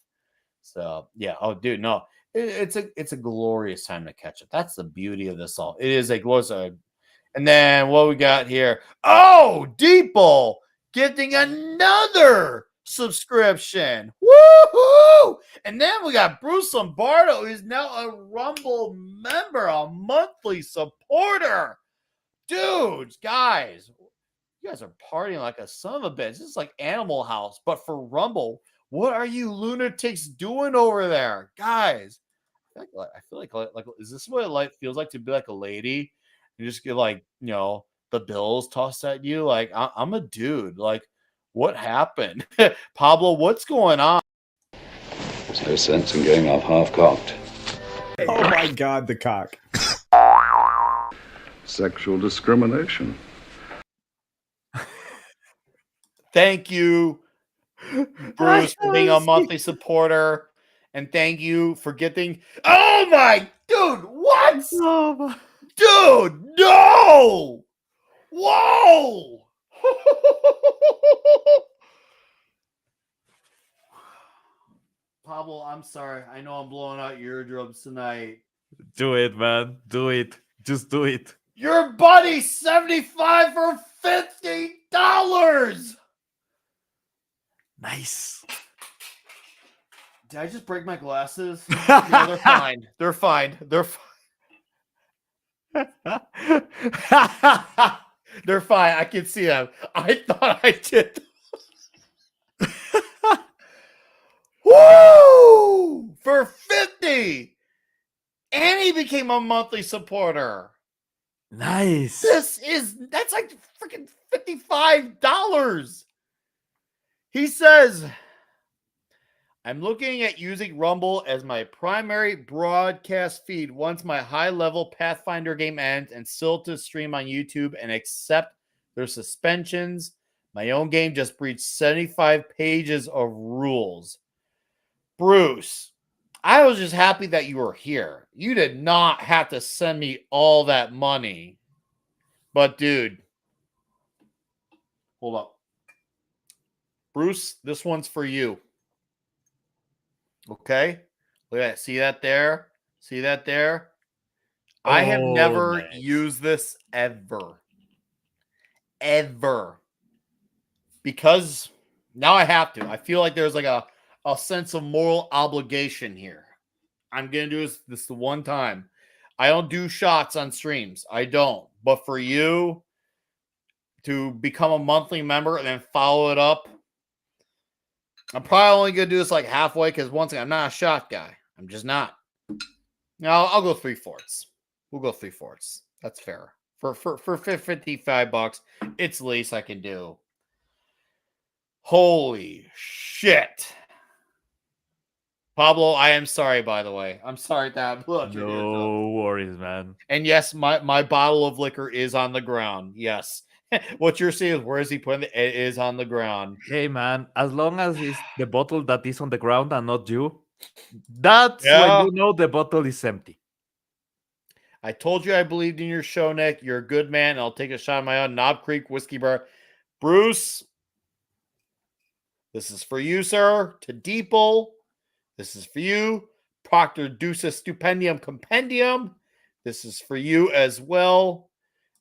So yeah. Oh, dude, no, it's a glorious time to catch up. That's the beauty of this all. It is a glorious. And then what we got here? Oh, Deeple getting another subscription. Woohoo! And then we got Bruce Lombardo, who's now a Rumble member, a monthly supporter. Dudes, guys, you guys are partying like a son of a bitch. This is like Animal House, but for Rumble. What are you lunatics doing over there, guys? I feel like is this what it feels like to be like a lady? You just get like the bills tossed at you. Like I'm a dude. Like what happened, Pablo? What's going on? There's no sense in going off half-cocked. Oh my God, the cock. Sexual discrimination. Thank you, Bruce, for being a monthly supporter, and thank you for getting. Oh my dude, what? Oh my. Dude, no! Whoa! Pablo, I'm sorry. I know I'm blowing out your eardrums tonight. Do it, man. Do it. Just do it. Your buddy 75 for $50. Nice. Did I just break my glasses? No, they're fine. They're fine. They're fine. They're fine. I can see them. I thought I did. Woo! For 50. And he became a monthly supporter. Nice. That's like freaking $55. He says, I'm looking at using Rumble as my primary broadcast feed once my high-level Pathfinder game ends and still to stream on YouTube and accept their suspensions. My own game just breached 75 pages of rules. Bruce, I was just happy that you were here. You did not have to send me all that money. But, dude, hold up. Bruce, this one's for you. Okay? Look at that. See that there? See that there? I have never used this ever. Ever. Because now I have to. I feel like there's like a sense of moral obligation here. I'm going to do this the one time. I don't do shots on streams. I don't. But for you to become a monthly member and then follow it up, I'm probably only going to do this like halfway because once again, I'm not a shot guy. I'm just not. Now I'll go 3/4. We'll go 3/4. That's fair. For $55, it's the least I can do. Holy shit. Pablo, I am sorry, by the way. I'm sorry that blood. No worries, man. And yes, my bottle of liquor is on the ground. Yes. What you're saying is where is he putting it? It is on the ground. Hey, man, as long as it's the bottle that is on the ground and not you, that's Yeah. when you know the bottle is empty. I told you I believed in your show, Nick. You're a good man. I'll take a shot of my own Knob Creek Whiskey Bar. Bruce, this is for you, sir. To Deeple, this is for you. Proctor Ducis Stupendium Compendium, this is for you as well.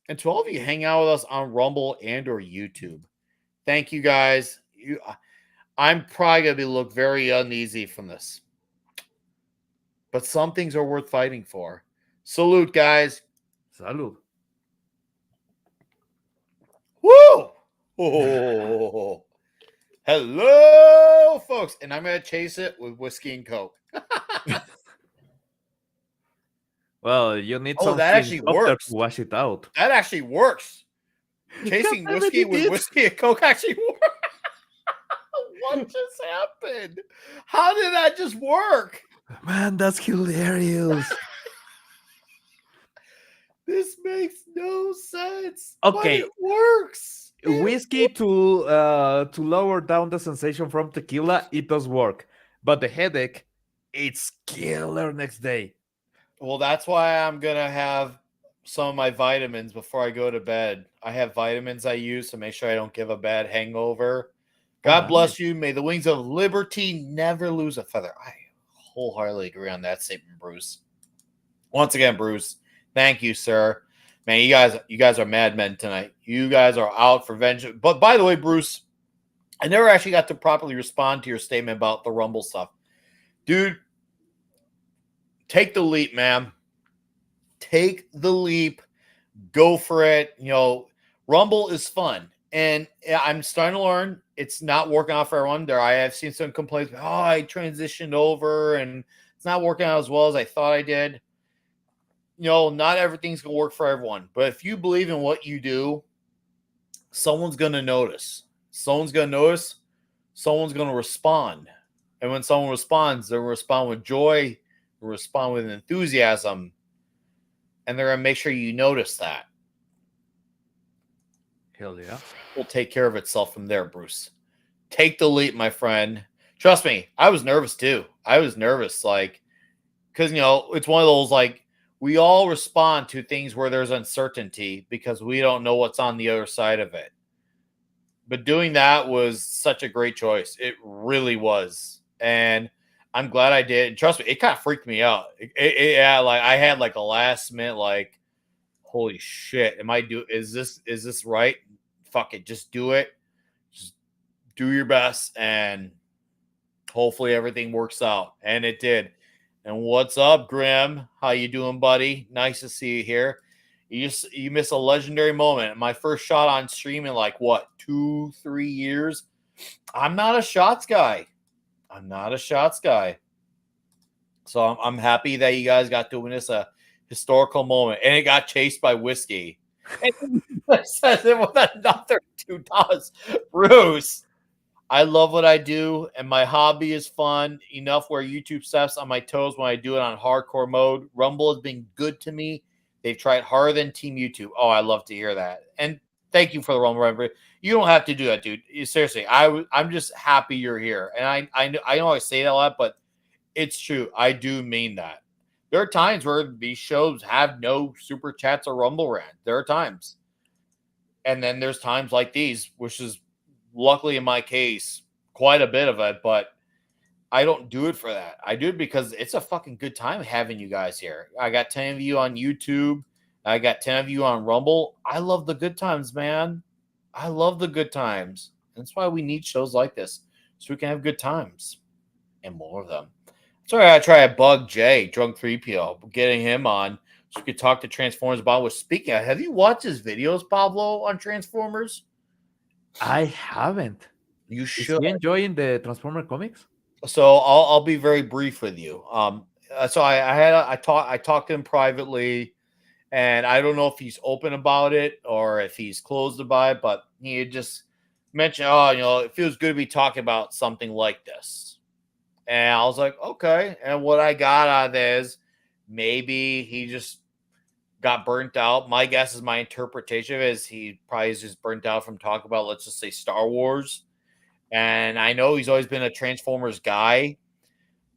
And to all of you hang out with us on Rumble and or YouTube, thank you guys. I'm probably going to look very uneasy from this. But some things are worth fighting for. Salute, guys. Salud. Woo! Oh. Hello, folks. And I'm going to chase it with whiskey and Coke. Well, you need Oh, some that actually helicopter works. to wash it out. That actually works. Chasing God damn it, whiskey it with did. whiskey and Coke actually works. What just happened? How did that just work? Man, that's hilarious. This makes no sense. But Okay. it works. It Whiskey to lower down the sensation from tequila, it does work. But the headache, it's killer next day. Well, that's why I'm going to have some of my vitamins before I go to bed. I have vitamins I use to make sure I don't give a bad hangover. God bless you. May the wings of liberty never lose a feather. I wholeheartedly agree on that statement, Bruce. Once again, Bruce, thank you, sir. Man, you guys are madmen tonight. You guys are out for vengeance. But by the way, Bruce, I never actually got to properly respond to your statement about the Rumble stuff. Dude, take the leap, man. Take the leap. Go for it. You know, Rumble is fun. And I'm starting to learn it's not working out for everyone. I have seen some complaints. Oh, I transitioned over and it's not working out as well as I thought I did. Not everything's gonna work for everyone. But if you believe in what you do, someone's gonna notice. Someone's gonna notice. Someone's gonna respond. And when someone responds, they'll respond with joy, they'll respond with enthusiasm, and they're gonna make sure you notice that. Hell yeah. Will take care of itself from there, Bruce. Take the leap, my friend. Trust me, I was nervous too. I was nervous, because it's one of those we all respond to things where there's uncertainty because we don't know what's on the other side of it. But doing that was such a great choice. It really was, and I'm glad I did. And trust me, it kind of freaked me out. I had a last minute holy shit, is this right? Fuck it, just do it. Just do your best and hopefully everything works out. And it did. And what's up, Grim? How you doing, buddy? Nice to see you here. You miss a legendary moment. My first shot on stream in 2-3 years. I'm not a shots guy. So I'm happy that you guys got to witness a historical moment, and it got chased by whiskey. And says it with another $2. Bruce, I love what I do, and my hobby is fun enough where YouTube steps on my toes when I do it on hardcore mode. Rumble has been good to me. They've tried harder than Team YouTube. Oh, I love to hear that. And thank you for the Rumble. You don't have to do that, dude. Seriously, I'm just happy you're here. And I know I say that a lot, but it's true. I do mean that. There are times where these shows have no super chats or Rumble rant. There are times. And then there's times like these, which is luckily in my case, quite a bit of it, but I don't do it for that. I do it because it's a fucking good time having you guys here. I got 10 of you on YouTube. I got 10 of you on Rumble. I love the good times, man. I love the good times. That's why we need shows like this, so we can have good times and more of them. Sorry, I try to bug Jay, Drunk 3PO, getting him on so we could talk to Transformers about what. Speaking of, have you watched his videos, Pablo, on Transformers? I haven't. You Is should. he enjoying the Transformer comics? So I'll be very brief with you. So I talked to him privately, and I don't know if he's open about it or if he's closed about it, but he had just mentioned, it feels good to be talking about something like this. And I was like, okay. And what I got out of this is maybe he just got burnt out. My guess is my interpretation of it is he probably is just burnt out from talking about, let's just say, Star Wars. And I know he's always been a Transformers guy.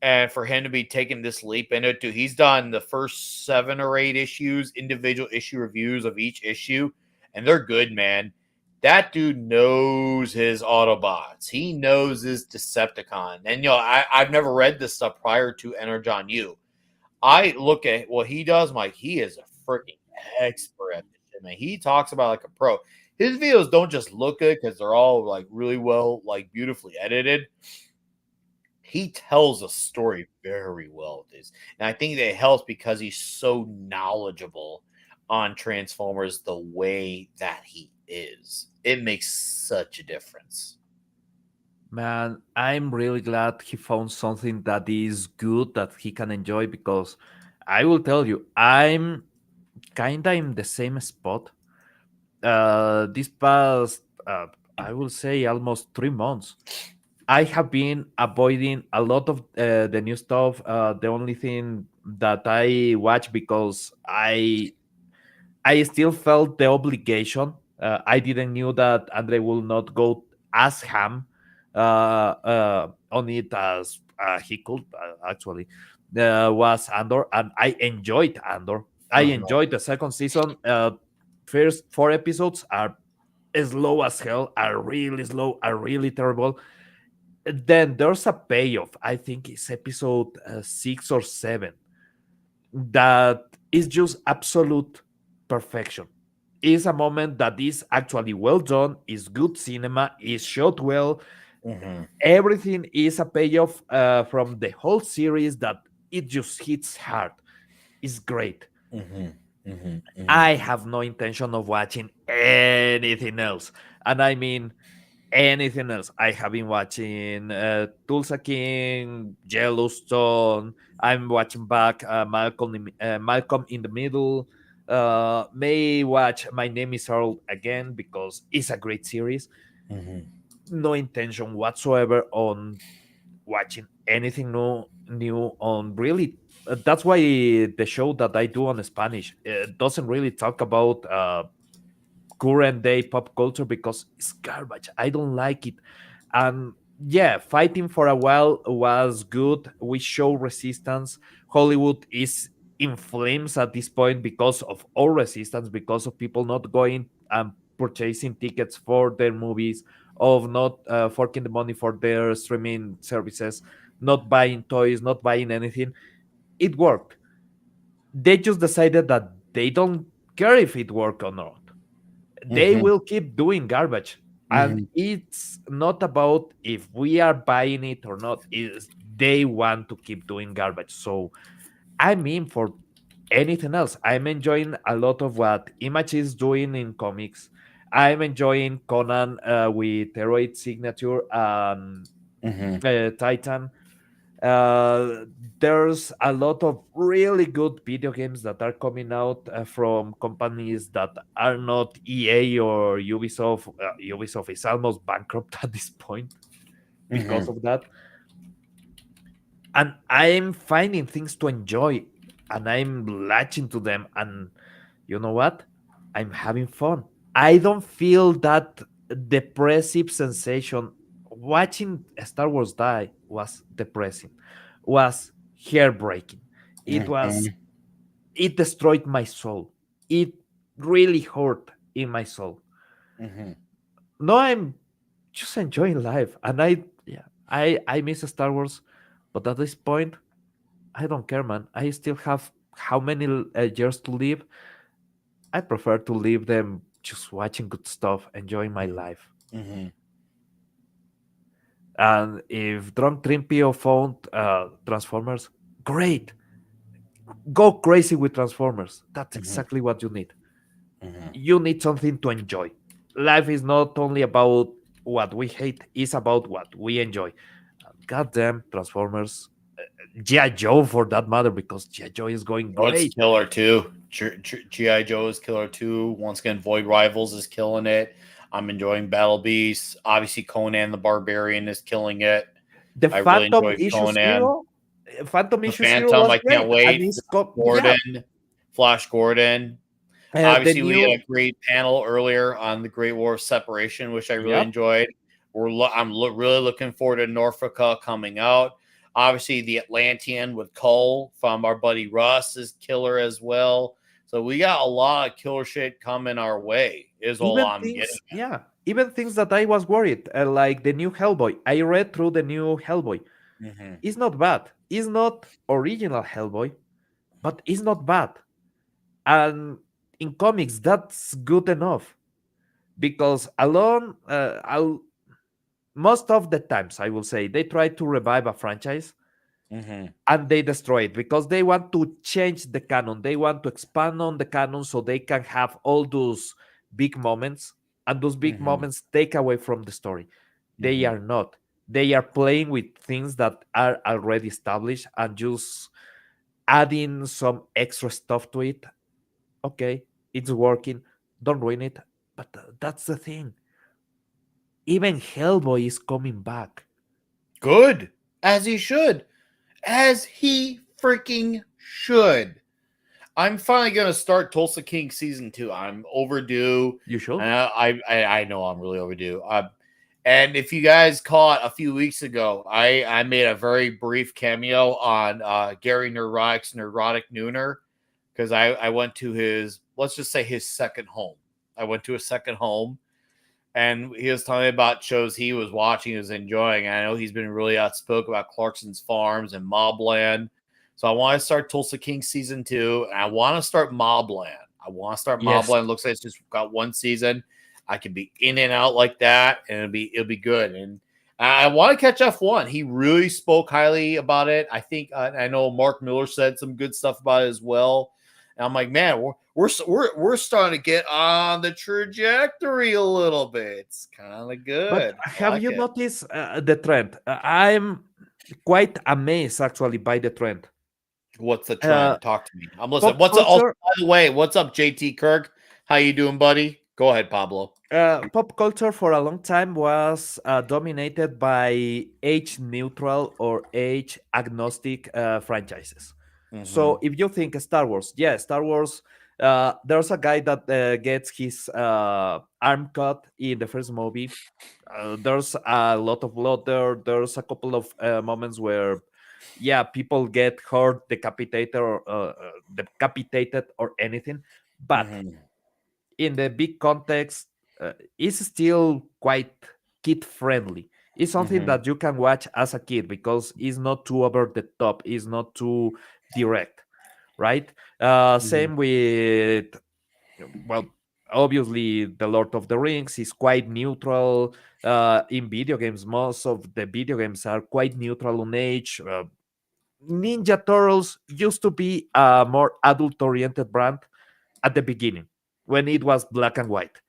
And for him to be taking this leap into it, too, he's done the first 7 or 8 issues, individual issue reviews of each issue. And they're good, man. That dude knows his Autobots. He knows his Decepticon. And, I've never read this stuff prior to Energon U. I look at what he does, Mike. He is a freaking expert at this shit, man. He talks about like a pro. His videos don't just look good because they're all really well, beautifully edited. He tells a story very well with this. And I think that helps because he's so knowledgeable on Transformers the way that he is. It makes such a difference. Man, I'm really glad he found something that is good that he can enjoy, because I will tell you, I'm kinda in the same spot. This past, I will say, almost 3 months, I have been avoiding a lot of the new stuff. The only thing that I watch, because I still felt the obligation. I didn't knew that Andre will not go as ham on it as he could actually. Was Andor, and I enjoyed Andor. I enjoyed the second season. First 4 episodes are slow as hell, are really slow, are really terrible. Then there's a payoff. I think it's episode 6 or 7 that is just absolute perfection. Is a moment that is actually well done, is good cinema, is shot well. Mm-hmm. Everything is a payoff from the whole series that it just hits hard. It's great. Mm-hmm. I have no intention of watching anything else. And I mean anything else. I have been watching Tulsa King, Yellowstone. I'm watching back Malcolm in the Middle. May watch My Name is Earl again because it's a great series. No intention whatsoever on watching anything new on really. That's why the show that I do on Spanish doesn't really talk about current day pop culture because it's garbage. I don't like it. And yeah, fighting for a while was good. We show resistance. Hollywood is in flames at this point because of all resistance, because of people not going and purchasing tickets for their movies, of not forking the money for their streaming services, not buying toys, not buying anything. It worked. They just decided that they don't care if it worked or not. They will keep doing garbage. And it's not about if we are buying it or not. Is they want to keep doing garbage. So I'm in for anything else. I'm enjoying a lot of what Image is doing in comics. I'm enjoying Conan with Heroic Signature and Titan. Uh, there's a lot of really good video games that are coming out from companies that are not EA or Ubisoft. Ubisoft is almost bankrupt at this point because of that. And I'm finding things to enjoy and I'm latching to them. And you know what? I'm having fun. I don't feel that depressive sensation. Watching Star Wars die was depressing, was heartbreaking. It destroyed my soul. It really hurt in my soul. No, I'm just enjoying life. And I miss Star Wars, but at this point, I don't care, man. I still have how many years to live. I prefer to live them just watching good stuff, enjoying my life. And if Drunk Trimpio found Transformers, great. Go crazy with Transformers. That's exactly what you need. You need something to enjoy. Life is not only about what we hate, it's about what we enjoy. Goddamn Transformers. G.I. Joe for that matter, because G.I. Joe is going Oh, it's great. killer too. G.I. Joe is killer too. Once again, Void Rivals is killing it. I'm enjoying Battle Beasts. Obviously, Conan the Barbarian is killing it. The I really Phantom enjoyed Issue Conan. Zero, Phantom The Issue Zero Phantom, was I great. can't wait. And it's Gordon, Flash Gordon. the Obviously, we new had a great panel earlier on the Great War of Separation, which I really enjoyed. I'm really looking forward to Norfolka coming out. Obviously, the Atlantean with Cole from our buddy Russ is killer as well. So we got a lot of killer shit coming our way. Is all even I'm getting. things, even things that I was worried, like the new Hellboy. I read through the new Hellboy. It's not bad. It's not original Hellboy, but it's not bad. And in comics, that's good enough because most of the times, I will say, they try to revive a franchise and they destroy it because they want to change the canon. They want to expand on the canon so they can have all those big moments, and those big moments take away from the story. They are not. They are playing with things that are already established and just adding some extra stuff to it. Okay, it's working. Don't ruin it. But that's the thing. Even Hellboy is coming back. Good. As he should. As he freaking should. I'm finally gonna start Tulsa King season 2. I'm overdue. You should. I know I'm really overdue. And if you guys caught a few weeks ago, I made a very brief cameo on Gary Neurotic's Neurotic Nooner because I went to his, let's just say his second home. I went to a second home and he was telling me about shows he was watching, he was enjoying. I know he's been really outspoken about Clarkson's Farms and Mobland. So I want to start Tulsa King season 2, and I want to start Mobland. I want to start Mobland. Looks like it's just got one season. I can be in and out like that, and it'll be good. And I want to catch F1. He really spoke highly about it. I think I know Mark Miller said some good stuff about it as well. And I'm like, man, we're starting to get on the trajectory a little bit. It's kind of good. But I have like you it. noticed the trend? I'm quite amazed actually by the trend. What's the trend? Uh, Talk to me. I'm listening. Pop What's up? Also, culture, by the way, what's up, JT Kirk? How you doing, buddy? Go ahead, Pablo. pop culture for a long time was dominated by age neutral or age agnostic franchises. So if you think Star Wars, yeah, Star Wars, there's a guy that gets his arm cut in the first movie. There's a lot of blood there. There's a couple of moments where, yeah, people get hurt, decapitated or anything. But in the big context, it's still quite kid friendly. It's something that you can watch as a kid because it's not too over the top, it's not too direct, right? Same with, well, obviously, The Lord of the Rings is quite neutral. In video games, most of the video games are quite neutral on age. Ninja Turtles used to be a more adult oriented brand at the beginning when it was black and white.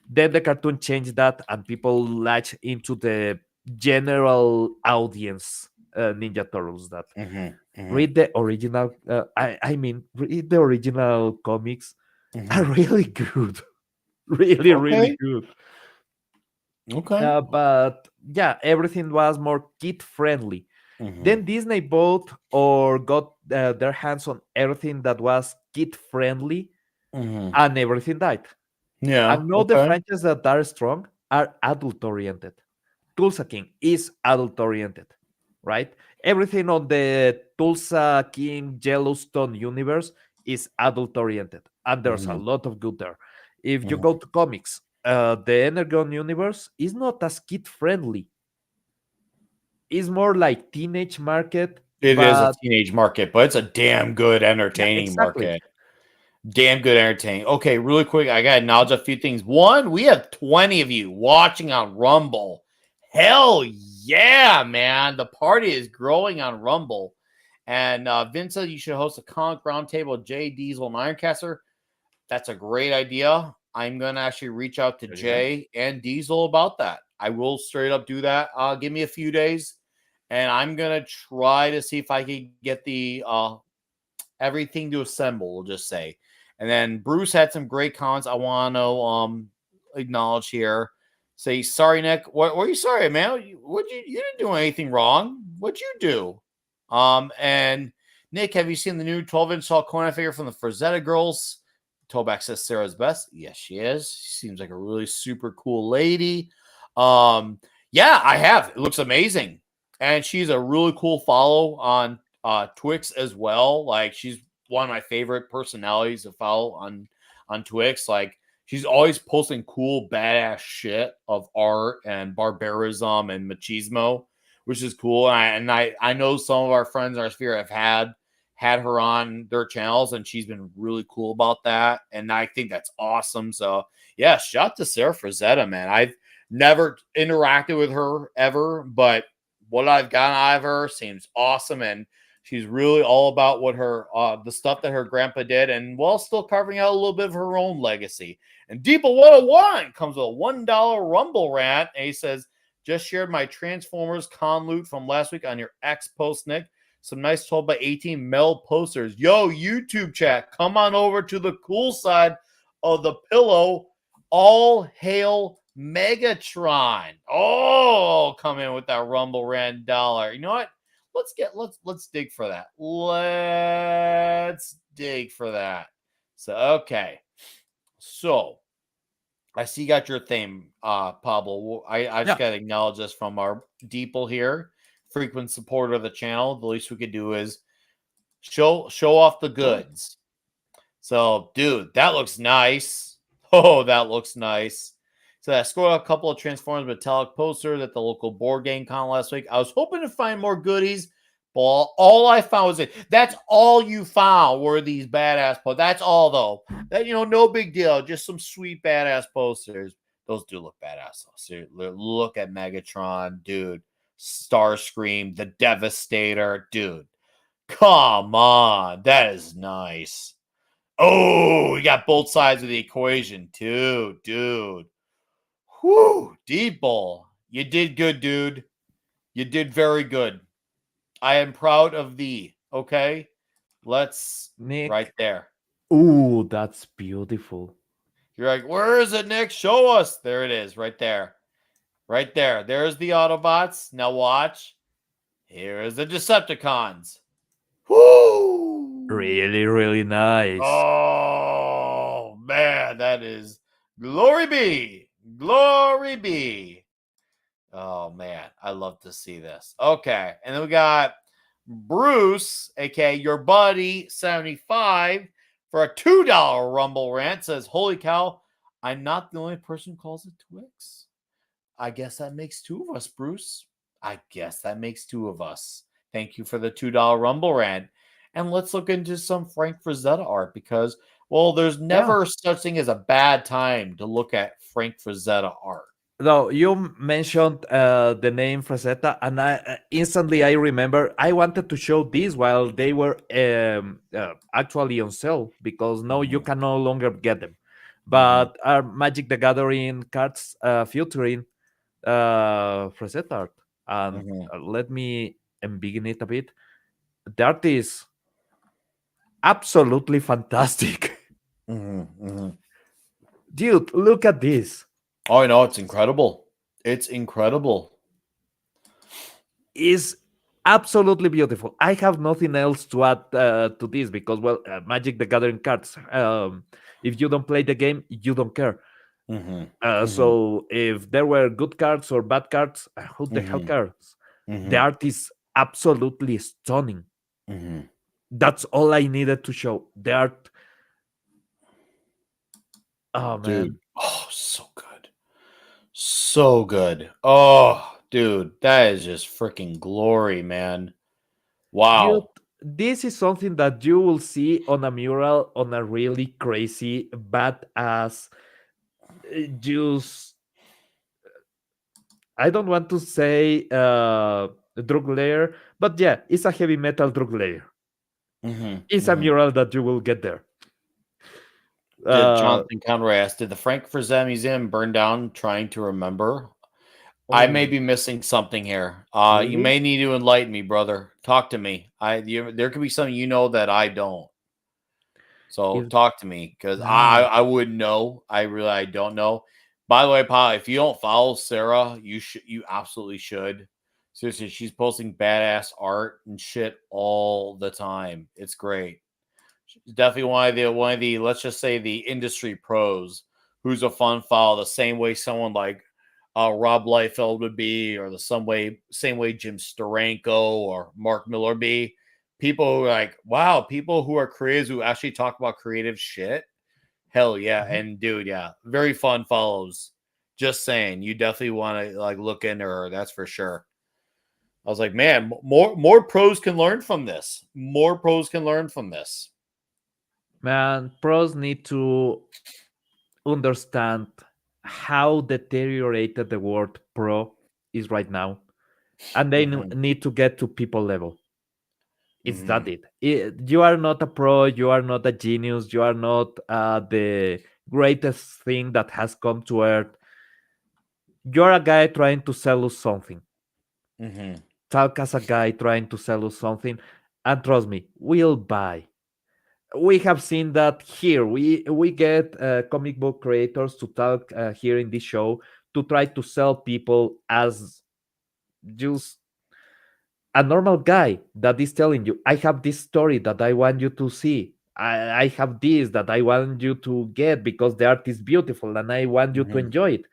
Then the cartoon changed that, and people latch into the general audience Ninja Turtles that read the original. I mean, read the original comics are really good, really, really Okay. good. Okay. But yeah, everything was more kid friendly. Then Disney bought or got their hands on everything that was kid friendly, and everything died. Yeah. And now the Okay. franchises that are strong are adult oriented. Tulsa King is adult oriented, right? Everything on the Tulsa King Yellowstone universe is adult oriented, and there's a lot of good there. If you go to comics, the Energon universe is not as kid friendly. It's more like teenage market, It is a but teenage market, but it's a damn good yeah, entertaining exactly. market. Damn good entertaining. Okay, really quick, I gotta acknowledge a few things. One, we have 20 of you watching on Rumble. Hell yeah, man. The party is growing on Rumble. And Vince said you should host a comic roundtable with Jay Diesel and Ironcaster. That's a great idea. I'm gonna actually reach out to Jay and Diesel about that. I will straight up do that. Give me a few days, and I'm gonna try to see if I can get the everything to assemble, we'll just say. And then Bruce had some great comments I want to acknowledge here. Say, sorry, Nick. What are you sorry, man? You didn't do anything wrong. What'd you do? And Nick, have you seen the new 12-inch tall coin figure from the Frazetta girls? Toback says Sarah's best. Yes, she is. She seems like a really super cool lady. Yeah, I have. It looks amazing. And she's a really cool follow on Twix as well. Like she's one of my favorite personalities to follow on Twix. Like she's always posting cool badass shit of art and barbarism and machismo, which is cool. And I know some of our friends in our sphere have had her on their channels, and she's been really cool about that. And I think that's awesome. So yeah, shout out to Sarah Frazetta, man. I've never interacted with her ever, but what I've gotten out of her seems awesome, and she's really all about what her the stuff that her grandpa did, and while still carving out a little bit of her own legacy. And Deepa 101 comes with a $1 Rumble rant, and he says, just shared my Transformers con loot from last week on your X post, Nick. Some nice 12 by 18 Mel posters. Yo, YouTube chat, come on over to the cool side of the pillow. All hail Megatron. Oh, come in with that Rumble Rand dollar. You know what? Let's dig for that. Let's dig for that. So okay. So I see you got your theme, Pablo. I just gotta acknowledge this from our Deeple here, frequent supporter of the channel. The least we could do is show off the goods. So, dude, that looks nice. Oh, that looks nice. So I scored a couple of Transformers metallic posters at the local board game con last week. I was hoping to find more goodies, but all I found was it. That's all you found were these badass posters. That's all, though. That, no big deal. Just some sweet badass posters. Those do look badass. Though. Seriously, look at Megatron, dude. Starscream, the Devastator, dude. Come on, that is nice. Oh, we got both sides of the equation too, dude. Whoo, deep ball. You did good, dude. You did very good. I am proud of thee. Okay, let's Nick. right there. Ooh, that's beautiful. You're like, where is it, Nick? Show us. There it is, right there. Right there. There's the Autobots. Now watch. Here is the Decepticons. Woo! Really, really nice. Oh, man, that is glory be. Glory be. Oh, man, I love to see this. Okay, and then we got Bruce, aka your buddy, 75, for a $2 Rumble rant. Says, holy cow, I'm not the only person who calls it Twix. I guess that makes two of us, Bruce. I guess that makes two of us. Thank you for the $2 Rumble rant. And let's look into some Frank Frazetta art because, well, there's never such thing as a bad time to look at Frank Frazetta art. No, you mentioned the name Frazetta, and instantly I remember I wanted to show this while they were actually on sale because now you can no longer get them. But our Magic the Gathering cards featuring Frazetta art, and let me begin it a bit. The art is absolutely fantastic. Dude, look at this. Oh, I know, it's incredible. It's incredible. Is absolutely beautiful. I have nothing else to add to this because, well, Magic the Gathering cards. If you don't play the game, you don't care. So if there were good cards or bad cards, who the hell cares? The art is absolutely stunning. That's all I needed to show. The art. Oh, man. Dude. Oh, so good. So good. Oh, dude, that is just freaking glory, man. Wow. Dude, this is something that you will see on a mural on a really crazy badass just, I don't want to say drug layer, but yeah, it's a heavy metal drug layer. It's a mural that you will get there. Did Jonathan Conroy ask, did the Frank Frazetta Museum burn down trying to remember? I may be missing something here. Really? You may need to enlighten me, brother. Talk to me. There could be something you know that I don't. So talk to me because I wouldn't know. I don't know. By the way, Pa, if you don't follow Sarah, you absolutely should. Seriously, she's posting badass art and shit all the time. It's great. She's definitely one of the let's just say the industry pros who's a fun follow the same way someone like Rob Liefeld would be, or the same way Jim Steranko or Mark Miller be. People who are like, wow, people who are creatives who actually talk about creative shit. Hell yeah. And dude, yeah, very fun follows. Just saying, you definitely want to like look into her. That's for sure. I was like, man, more pros can learn from this. More pros can learn from this. Man, pros need to understand how deteriorated the word pro is right now, and they need to get to people level. It's that you are not a pro, you are not a genius, you are not the greatest thing that has come to earth. You're a guy trying to sell us something. Talk as a guy trying to sell us something, and trust me, we'll buy. We have seen that here. We get comic book creators to talk here in this show to try to sell people as just a normal guy that is telling you, I have this story that I want you to see. I have this that I want you to get because the art is beautiful and I want you to enjoy it.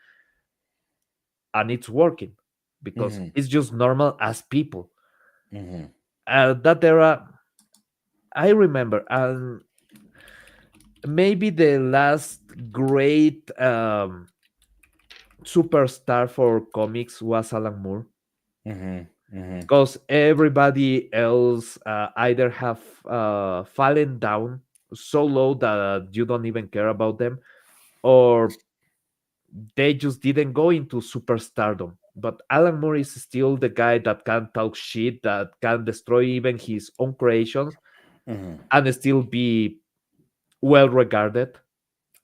And it's working because it's just normal as people. That era, I remember, and maybe the last great superstar for comics was Alan Moore. Because everybody else either have fallen down so low that you don't even care about them, or they just didn't go into superstardom. But Alan Moore is still the guy that can talk shit, that can destroy even his own creations, and still be well regarded.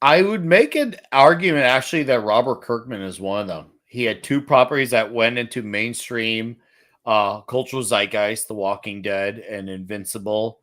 I would make an argument actually that Robert Kirkman is one of them. He had two properties that went into mainstream cultural zeitgeist, The Walking Dead and Invincible.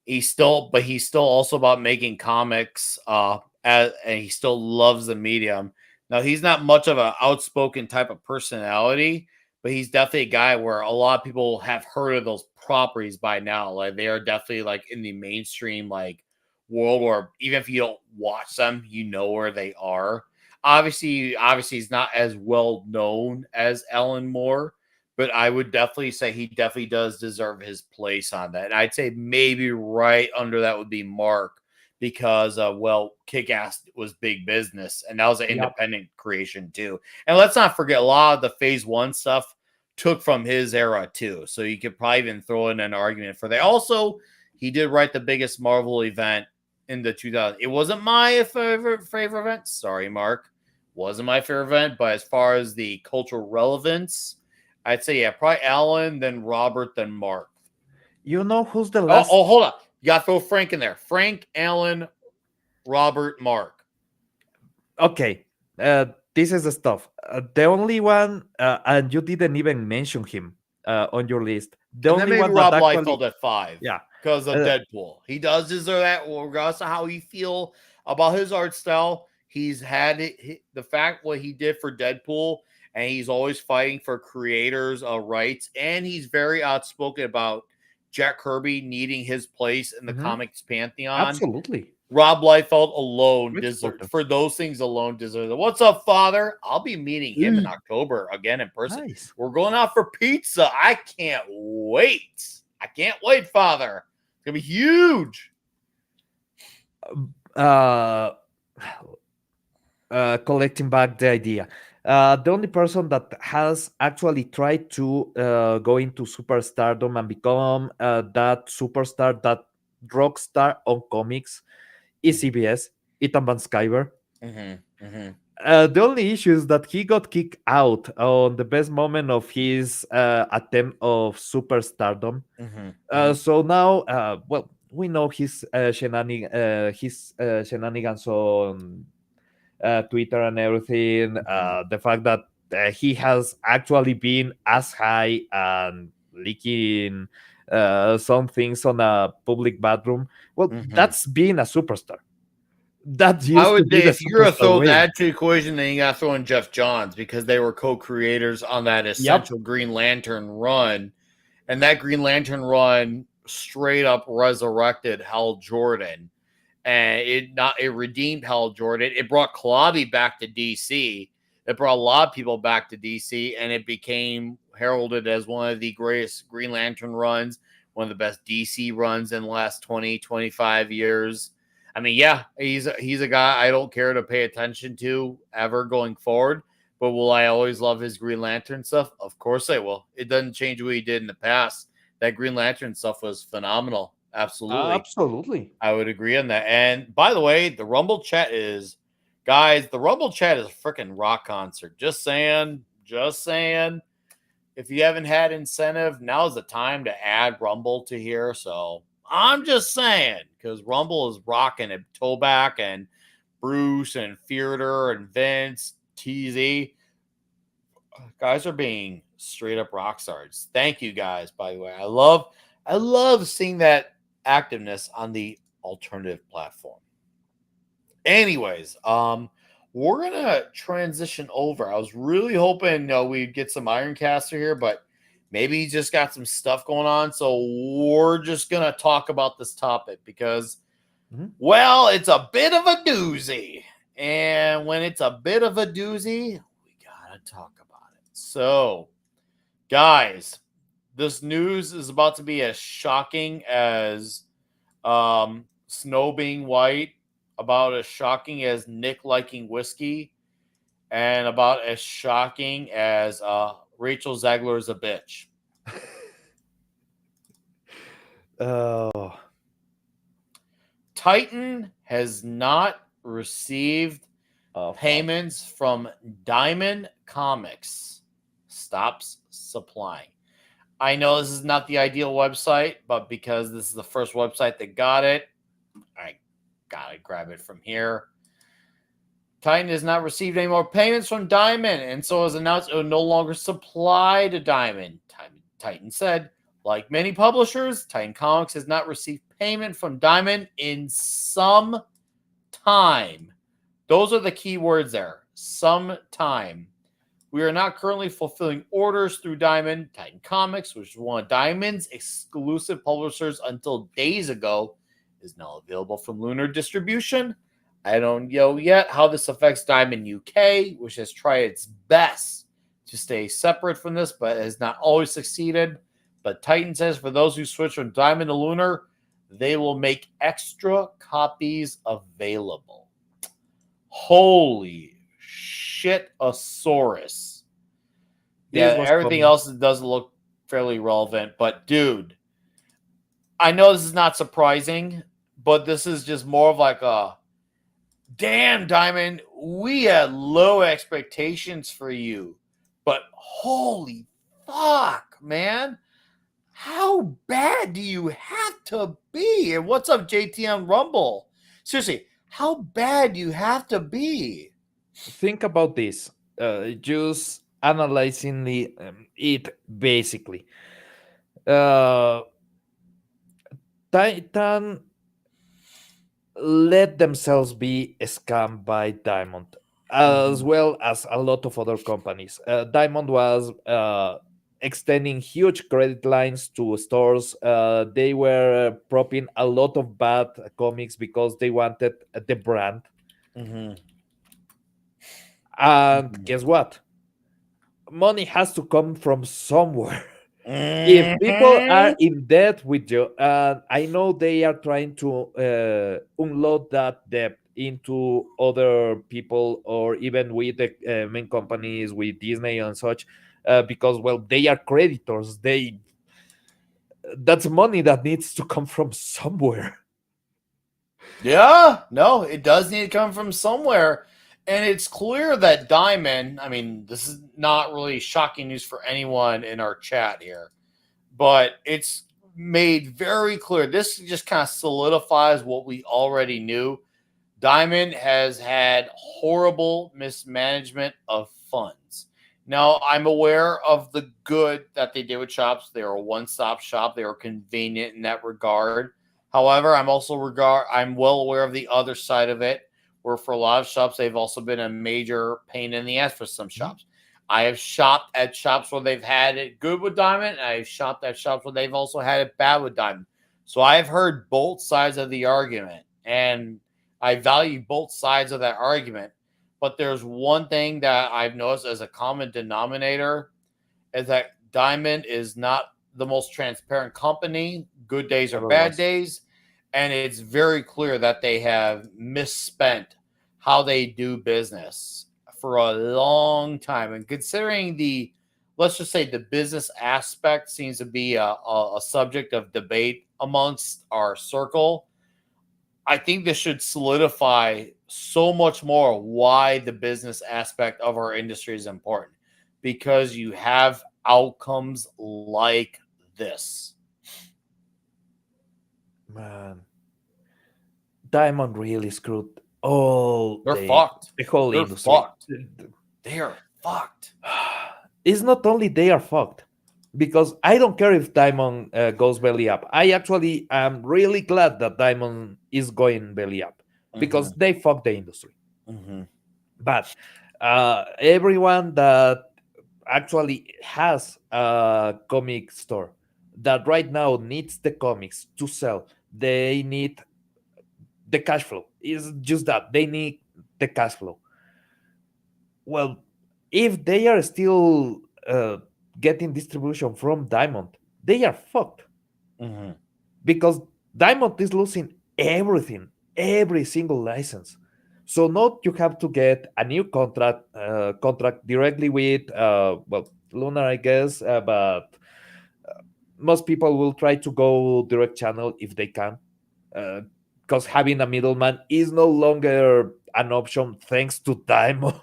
He's still also about making comics, and he still loves the medium. Now he's not much of an outspoken type of personality, but he's definitely a guy where a lot of people have heard of those properties by now. Like they are definitely like in the mainstream like world, or even if you don't watch them, you know where they are. Obviously, he's not as well known as Alan Moore, but I would definitely say he definitely does deserve his place on that. And I'd say maybe right under that would be Mark because, Kick Ass was big business and that was an Yep. independent creation too. And let's not forget a lot of the phase one stuff took from his era too. So you could probably even throw in an argument for that. Also, he did write the biggest Marvel event in the 2000s. It wasn't my favorite event. Sorry, Mark. Wasn't my favorite event, but as far as the cultural relevance, I'd say, yeah, probably Alan, then Robert, then Mark. You know who's the Oh, last? hold on. You got to throw Frank in there. Frank, Alan, Robert, Mark. Okay, this is the stuff. The only one, and you didn't even mention him on your list. The And then only maybe one Rob that actually, Liefeld at 5. yeah, Because of uh, Deadpool. He does deserve that, regardless of how you feel about his art style. He's had the fact what he did for Deadpool, and he's always fighting for creators' rights. And he's very outspoken about Jack Kirby needing his place in the comics pantheon. absolutely. Rob Liefeld alone Great deserves, supporter. for those things alone, deserves it. What's up, Father? I'll be meeting him in October again in person. Nice. We're going out for pizza. I can't wait. I can't wait, Father. It's gonna be huge. Collecting back the idea. The only person that has actually tried to go into superstardom and become that superstar, that rock star on comics is CBS, Ethan Van Sciver. The only issue is that he got kicked out on the best moment of his attempt of superstardom. So now, we know his shenanigans on Twitter and everything. The fact that he has actually been as high and leaking some things on a public bathroom. Well, that's being a superstar. That I used to would be say the if you're gonna superstar throw way. that to the equation, then you gotta throw in Jeff Johns because they were co-creators on that essential Green Lantern run, and that Green Lantern run straight up resurrected Hal Jordan, and it redeemed Hal Jordan. It brought Clobby back to DC. It brought a lot of people back to DC, and it became heralded as one of the greatest Green Lantern runs, one of the best DC runs in the last 20, 25 years. I mean, yeah, he's a guy I don't care to pay attention to ever going forward. But will I always love his Green Lantern stuff? Of course I will. It doesn't change what he did in the past. That Green Lantern stuff was phenomenal. Absolutely. Absolutely. I would agree on that. And by the way, the Rumble chat is, guys, the Rumble chat is a freaking rock concert. Just saying. Just saying. If you haven't had incentive, now's the time to add Rumble to here. So I'm just saying, because Rumble is rocking it. Toback and Bruce and Theater and Vince, TZ. Guys are being straight up rock stars. Thank you guys, by the way. I love seeing that activeness on the alternative platform. Anyways, we're gonna transition over. I was really hoping we'd get some Ironcaster here, but maybe he's just got some stuff going on. So we're just gonna talk about this topic because, well, it's a bit of a doozy. And when it's a bit of a doozy, we gotta talk about it. So, guys, this news is about to be as shocking as snow being white, about as shocking as Nick liking whiskey, and about as shocking as Rachel Zegler is a bitch. Oh. Titan has not received payments from Diamond Comics. Stops supplying. I know this is not the ideal website, but because this is the first website that got it, Gotta grab it from here. Titan has not received any more payments from Diamond, and so has announced it will no longer supply to Diamond. Titan said, like many publishers, Titan Comics has not received payment from Diamond in some time. Those are the key words there. Some time. We are not currently fulfilling orders through Diamond. Titan Comics, which is one of Diamond's exclusive publishers until days ago, is now available from Lunar Distribution. I don't know yet how this affects Diamond UK, which has tried its best to stay separate from this, but has not always succeeded. But Titan says for those who switch from Diamond to Lunar, they will make extra copies available. Holy shit-asaurus. Yeah, everything else doesn't look fairly relevant, but dude, I know this is not surprising, but this is just more of like a damn, Diamond, we had low expectations for you, but holy fuck, man. How bad do you have to be? And what's up, JTM Rumble? Seriously, how bad do you have to be? Think about this. Just analyzing it basically. Titan let themselves be scammed by Diamond, as well as a lot of other companies. Diamond was extending huge credit lines to stores. They were propping a lot of bad comics because they wanted the brand. And guess what? Money has to come from somewhere. If people are in debt with you, I know they are trying to unload that debt into other people or even with the main companies, with Disney and such, because well, they are creditors. That's money that needs to come from somewhere. Yeah, no, it does need to come from somewhere. And it's clear that Diamond, I mean, this is not really shocking news for anyone in our chat here, but it's made very clear. This just kind of solidifies what we already knew. Diamond has had horrible mismanagement of funds. Now, I'm aware of the good that they did with shops. They are a one-stop shop. They are convenient in that regard. However, I'm well aware of the other side of it, where for a lot of shops, they've also been a major pain in the ass for some shops. I have shopped at shops where they've had it good with Diamond, and I've shopped at shops where they've also had it bad with Diamond. So I've heard both sides of the argument, and I value both sides of that argument. But there's one thing that I've noticed as a common denominator is that Diamond is not the most transparent company, good days or bad days. And it's very clear that they have misspent how they do business for a long time. And considering let's just say the business aspect seems to be a subject of debate amongst our circle, I think this should solidify so much more why the business aspect of our industry is important, because you have outcomes like this. Man, Diamond really screwed all fucked. The whole They're industry. Fucked. They are fucked. It's not only they are fucked, because I don't care if Diamond goes belly up. I actually am really glad that Diamond is going belly up because they fucked the industry. But everyone that actually has a comic store that right now needs the comics to sell, they need the cash flow. It's just that they need the cash flow. Well, if they are still getting distribution from Diamond, they are fucked. Because Diamond is losing everything, every single license. So now you have to get a new contract directly with Lunar, I guess, but most people will try to go direct channel if they can, because having a middleman is no longer an option thanks to Diamond.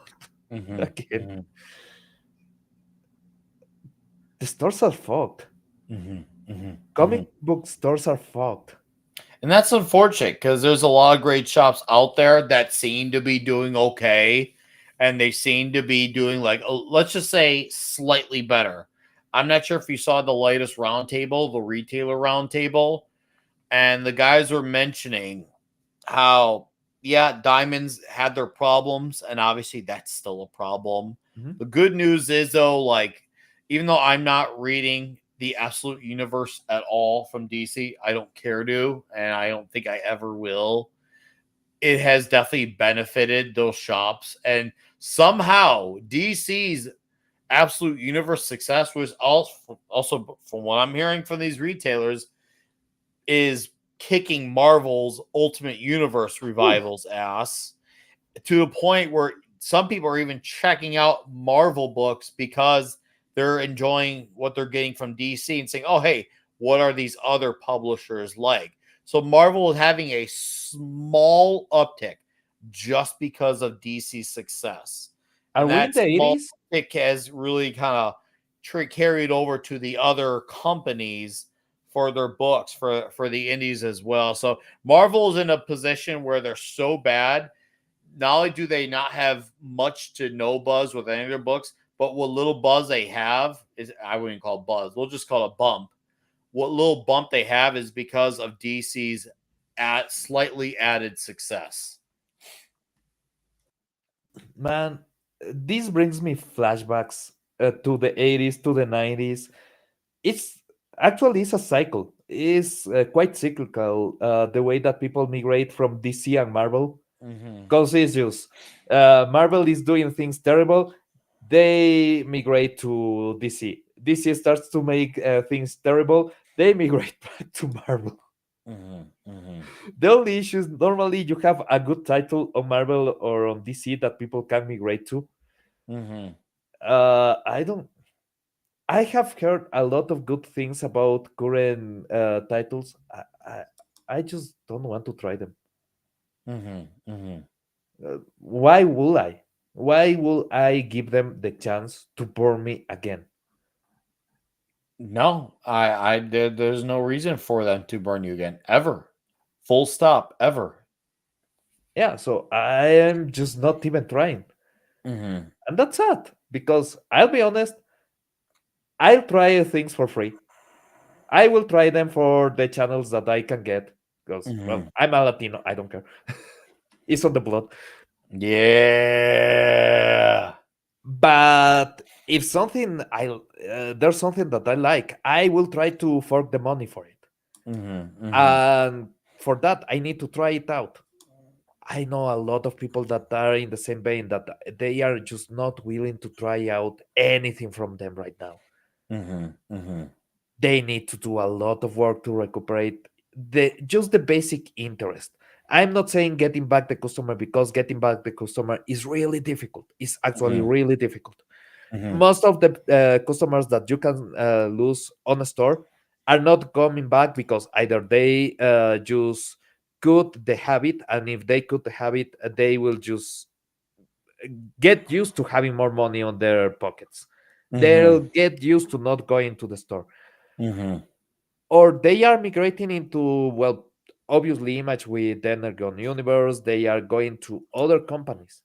Again, the stores are fucked. Comic book stores are fucked. And that's unfortunate because there's a lot of great shops out there that seem to be doing okay. And they seem to be doing, like, let's just say, slightly better. I'm not sure if you saw the latest roundtable, the retailer roundtable, and the guys were mentioning how, yeah, diamonds had their problems, and obviously that's still a problem. Mhm. The good news is, though, like, even though I'm not reading the Absolute Universe at all from DC, I don't care to, and I don't think I ever will. It has definitely benefited those shops, and somehow DC's Absolute Universe success was also from what I'm hearing from these retailers, is kicking Marvel's Ultimate Universe revivals ass to a point where some people are even checking out Marvel books because they're enjoying what they're getting from DC and saying, "Oh, hey, what are these other publishers like?" So Marvel is having a small uptick just because of DC's success, Are and we in that the small 80s? uptick has really kind of carried over to the other companies for their books for the indies as well. So Marvel is in a position where they're so bad. Not only do they not have much to no buzz with any of their books, but what little buzz they have is, I wouldn't call it buzz. We'll just call it bump. What little bump they have is because of DC's slightly added success. Man, this brings me flashbacks to the 80s, to the 90s. It's actually it's a cycle. It's quite cyclical, the way that people migrate from DC and Marvel. Mm-hmm. Because it's just Marvel is doing things terrible, they migrate to DC. DC starts to make things terrible, they migrate back to Marvel. Mm-hmm. Mm-hmm. The only issue is normally you have a good title on Marvel or on DC that people can migrate to. Mm-hmm. I don't. I have heard a lot of good things about current titles. I just don't want to try them. Mm-hmm. Mm-hmm. Why will I? Why will I give them the chance to bore me again? No, there's no reason for them to burn you again, ever. Full stop, ever. Yeah, so I am just not even trying. Mm-hmm. And that's sad because I'll be honest, I'll try things for free. I will try them for the channels that I can get because, Mm-hmm. well, I'm a Latino. I don't care. It's on the blood. Yeah. But if something there's something that I like, I will try to fork the money for it. Mm-hmm. Mm-hmm. And for that, I need to try it out. I know a lot of people that are in the same vein that they are just not willing to try out anything from them right now. Mm-hmm. Mm-hmm. They need to do a lot of work to recuperate the basic interest. I'm not saying getting back the customer because getting back the customer is really difficult. It's actually really difficult. Mm-hmm. Most of the customers that you can lose on a store are not coming back because either they just cut the habit, and if they cut the habit, they will just get used to having more money on their pockets. Mm-hmm. They'll get used to not going to the store, Mm-hmm. or they are migrating into, well, obviously Image with Energon Universe. They are going to other companies.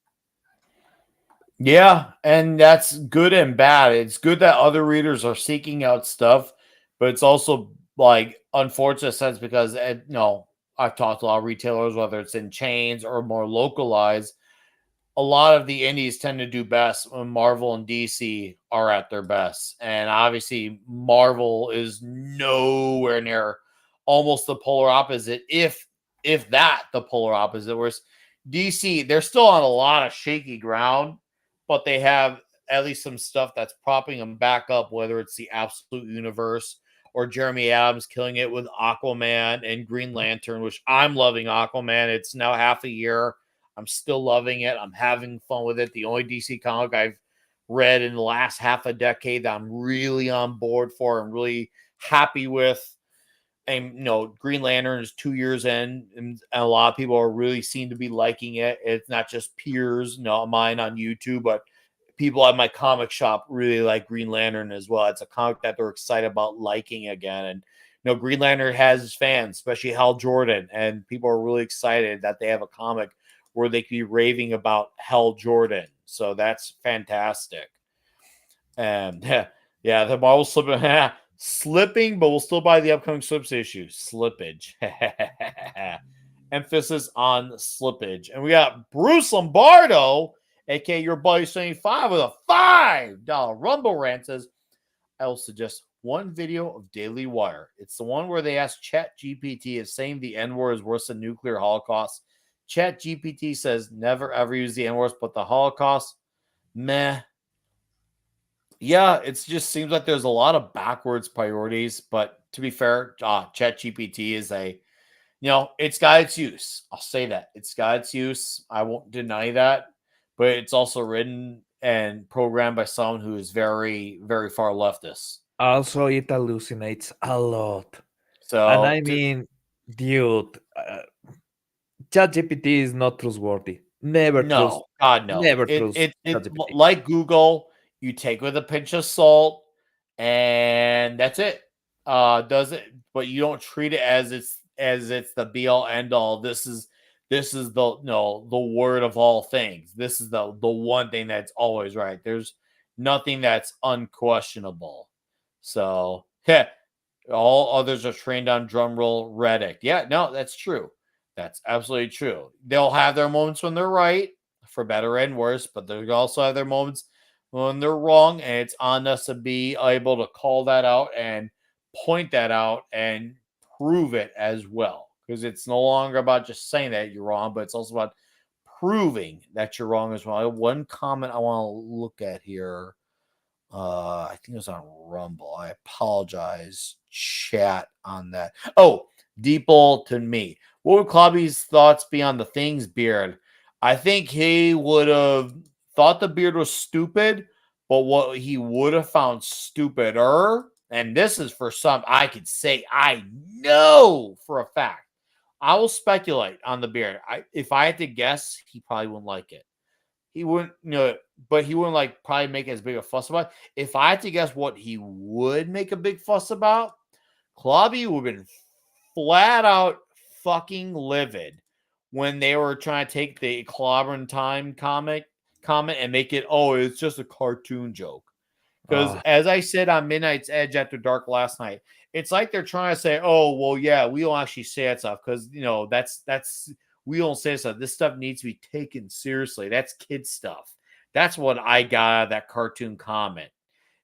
Yeah, and that's good and bad. It's good that other readers are seeking out stuff, but it's also like unfortunate sense because I've talked to a lot of retailers, whether it's in chains or more localized. A lot of the indies tend to do best when Marvel and DC are at their best, and obviously Marvel is nowhere near, almost the polar opposite, if that the polar opposite. Whereas DC, they're still on a lot of shaky ground, but they have at least some stuff that's propping them back up, whether it's the Absolute Universe or Jeremy Adams killing it with Aquaman and Green Lantern, which I'm loving Aquaman. It's now half a year. I'm still loving it. I'm having fun with it. The only DC comic I've read in the last half a decade that I'm really on board for and really happy with. And Green Lantern is 2 years in, and a lot of people are really seem to be liking it. It's not just peers, mine on YouTube, but people at my comic shop really like Green Lantern as well. It's a comic that they're excited about liking again. And Green Lantern has his fans, especially Hal Jordan, and people are really excited that they have a comic where they can be raving about Hal Jordan. So that's fantastic. And yeah, the Marvel slipping, slipping, but we'll still buy the upcoming slips issue. Slippage. Emphasis on slippage. And we got Bruce Lombardo, aka your buddy 75, with a $5 Rumble rant. Says, I will suggest one video of Daily Wire. It's the one where they ask ChatGPT if saying the N-word is worse than nuclear holocaust. ChatGPT says never ever use the N-word, but the Holocaust, meh. Yeah, it just seems like there's a lot of backwards priorities. But to be fair, ChatGPT is it's got its use. I'll say that. It's got its use. I won't deny that. But it's also written and programmed by someone who is very, very far leftist. Also, it hallucinates a lot. So, and I mean, dude, ChatGPT is not trustworthy. Never trust. no, God, no. Never It, trust it, it, ChatGPT. like Google, you take with a pinch of salt, and that's it. Does it? But you don't treat it as it's the be all end all. This is the word of all things. This is the one thing that's always right. There's nothing that's unquestionable. So, all others are trained on drumroll Reddit. Yeah, no, that's true. That's absolutely true. They'll have their moments when they're right, for better and worse, but they'll also have their moments when they're wrong, and it's on us to be able to call that out and point that out and prove it as well. Because it's no longer about just saying that you're wrong, but it's also about proving that you're wrong as well. One comment I want to look at here. I think it was on Rumble. I apologize, chat, on that. Oh, Deeple to me. What would Clobby's thoughts be on the Thing's beard? I think he would have thought the beard was stupid, but what he would have found stupider, and this is for some, I could say I know for a fact. I will speculate on the beard. If I had to guess, he probably wouldn't like it. He wouldn't, but he wouldn't probably make as big a fuss about it. If I had to guess what he would make a big fuss about, Clobby would have been flat out fucking livid when they were trying to take the Clobbering Time comment and make it, it's just a cartoon joke. Because as I said on Midnight's Edge After Dark last night, it's like they're trying to say, we don't actually say that stuff because, that's we don't say stuff. This stuff needs to be taken seriously. That's kid stuff. That's what I got out of that cartoon comment.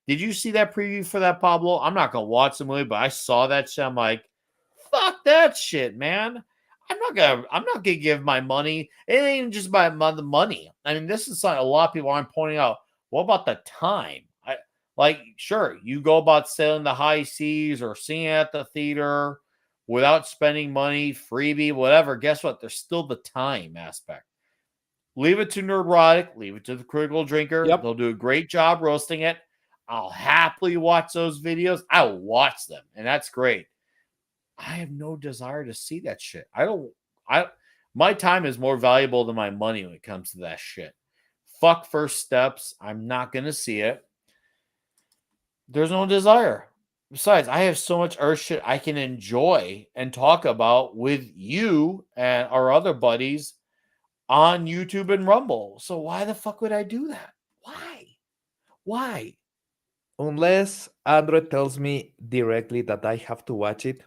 Did you see that preview for that, Pablo? I'm not going to watch the movie, but I saw that shit. I'm like, fuck that shit, man. I'm not gonna give my money. It ain't even just about the money. I mean, this is something a lot of people aren't pointing out. What about the time? Sure, you go about sailing the high seas or seeing at the theater without spending money, freebie, whatever. Guess what? There's still the time aspect. Leave it to Nerdrotic. Leave it to the Critical Drinker. Yep. They'll do a great job roasting it. I'll happily watch those videos. I will watch them, and that's great. I have no desire to see that shit. My time is more valuable than my money when it comes to that shit. Fuck First Steps. I'm not going to see it. There's no desire. Besides, I have so much Earth shit I can enjoy and talk about with you and our other buddies on YouTube and Rumble. So why the fuck would I do that? Why? Unless Android tells me directly that I have to watch it.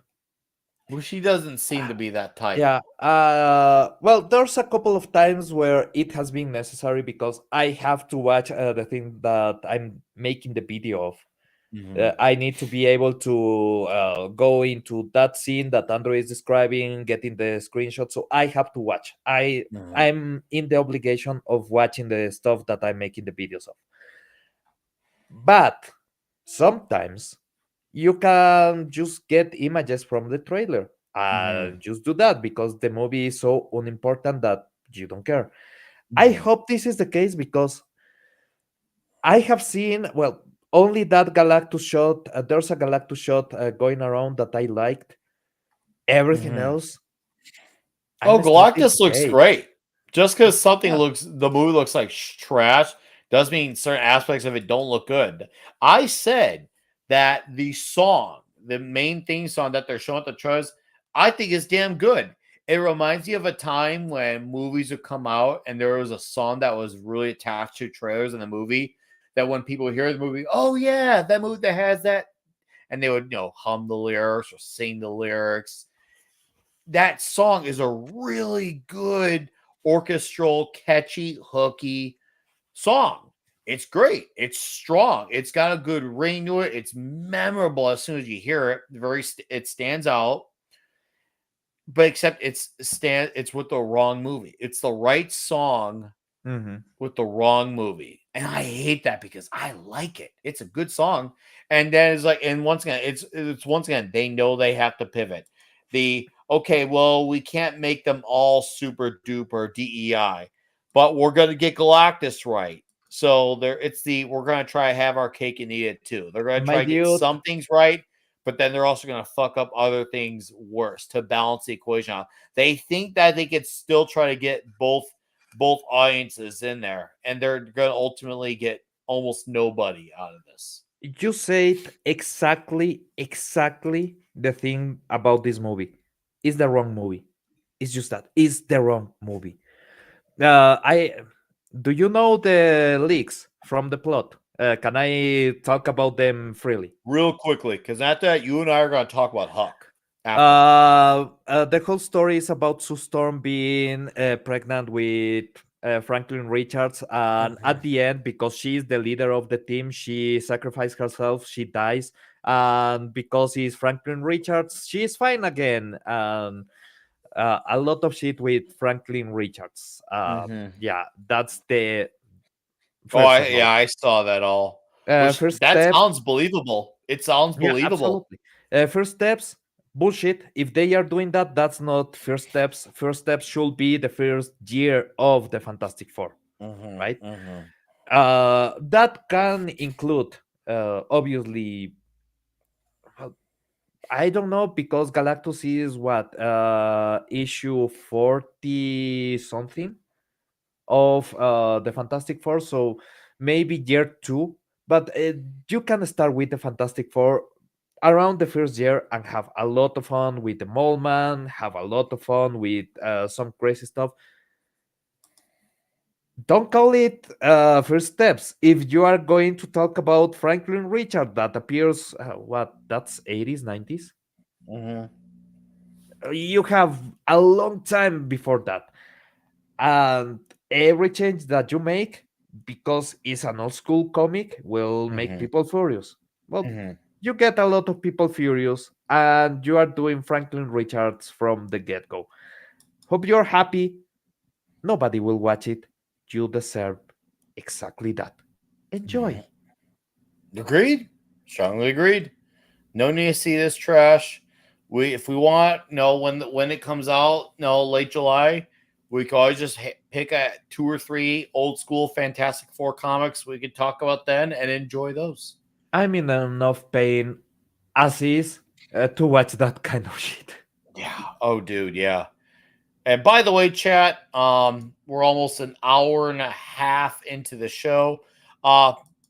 Well, she doesn't seem to be that type. Yeah. Well, there's a couple of times where it has been necessary because I have to watch the thing that I'm making the video of. Mhm. I need to be able to go into that scene that Android is describing, getting the screenshot. So I have to watch. I'm in the obligation of watching the stuff that I'm making the videos of. But sometimes you can just get images from the trailer. Just do that because the movie is so unimportant that you don't care. I hope this is the case because I have seen, only that Galactus shot. There's a Galactus shot going around that I liked. Everything else. Galactus looks great. Just because the movie looks like trash does mean certain aspects of it don't look good. I said that the song the main theme song that they're showing at the trailers, I think is damn good. It reminds me of a time when movies would come out and there was a song that was really attached to trailers in the movie that when people hear the movie, oh yeah, that movie that has that, and they would hum the lyrics or sing the lyrics. That song is a really good orchestral, catchy, hooky song. It's great. It's strong. It's got a good ring to it. It's memorable as soon as you hear it. It stands out. But except it's with the wrong movie. It's the right song with the wrong movie. And I hate that because I like it. It's a good song. And then it's like, and once again, it's once again, they know they have to pivot. Okay, well, we can't make them all super duper DEI, but we're gonna get Galactus right. So we're gonna try to have our cake and eat it too. They're gonna My try to get dude, some things right, but then they're also gonna fuck up other things worse to balance the equation out. They think that they could still try to get both audiences in there, and they're gonna ultimately get almost nobody out of this. you said exactly the thing about this movie. It's the wrong movie. It's just that. It's the wrong movie. I Do you know the leaks from the plot? Can I talk about them freely? Real quickly, because after that, you and I are gonna talk about Huck. The whole story is about Sue Storm being pregnant with Franklin Richards, and at the end, because she's the leader of the team, she sacrificed herself. She dies, and because he's Franklin Richards, she's fine again. And a lot of shit with Franklin Richards. Yeah, that's the first of all. I saw that all. Which First that step, sounds believable. It sounds yeah, believable. absolutely. First steps, bullshit. If they are doing that, that's not first steps. First steps should be the first year of the Fantastic Four, right? That can include, obviously, I don't know, because Galactus is what, issue 40 something of the Fantastic Four, so maybe year two. But you can start with the Fantastic Four around the first year and have a lot of fun with the Mole Man, have a lot of fun with some crazy stuff. Don't call it first steps. If you are going to talk about Franklin Richard that appears, that's 80s, 90s? You have a long time before that. And every change that you make, because it's an old school comic, will make people furious. Well, you get a lot of people furious, and you are doing Franklin Richards from the get go. Hope you're happy. Nobody will watch it. You deserve exactly that. Enjoy. Agreed. Strongly agreed. No need to see this trash. If we want, when it comes out, late July, we can always just pick 2 or 3 old school Fantastic Four comics we could talk about then and enjoy those. I'm in enough pain as is to watch that kind of shit. Yeah. Oh, dude. Yeah. And by the way, chat, we're almost an hour and a half into the show.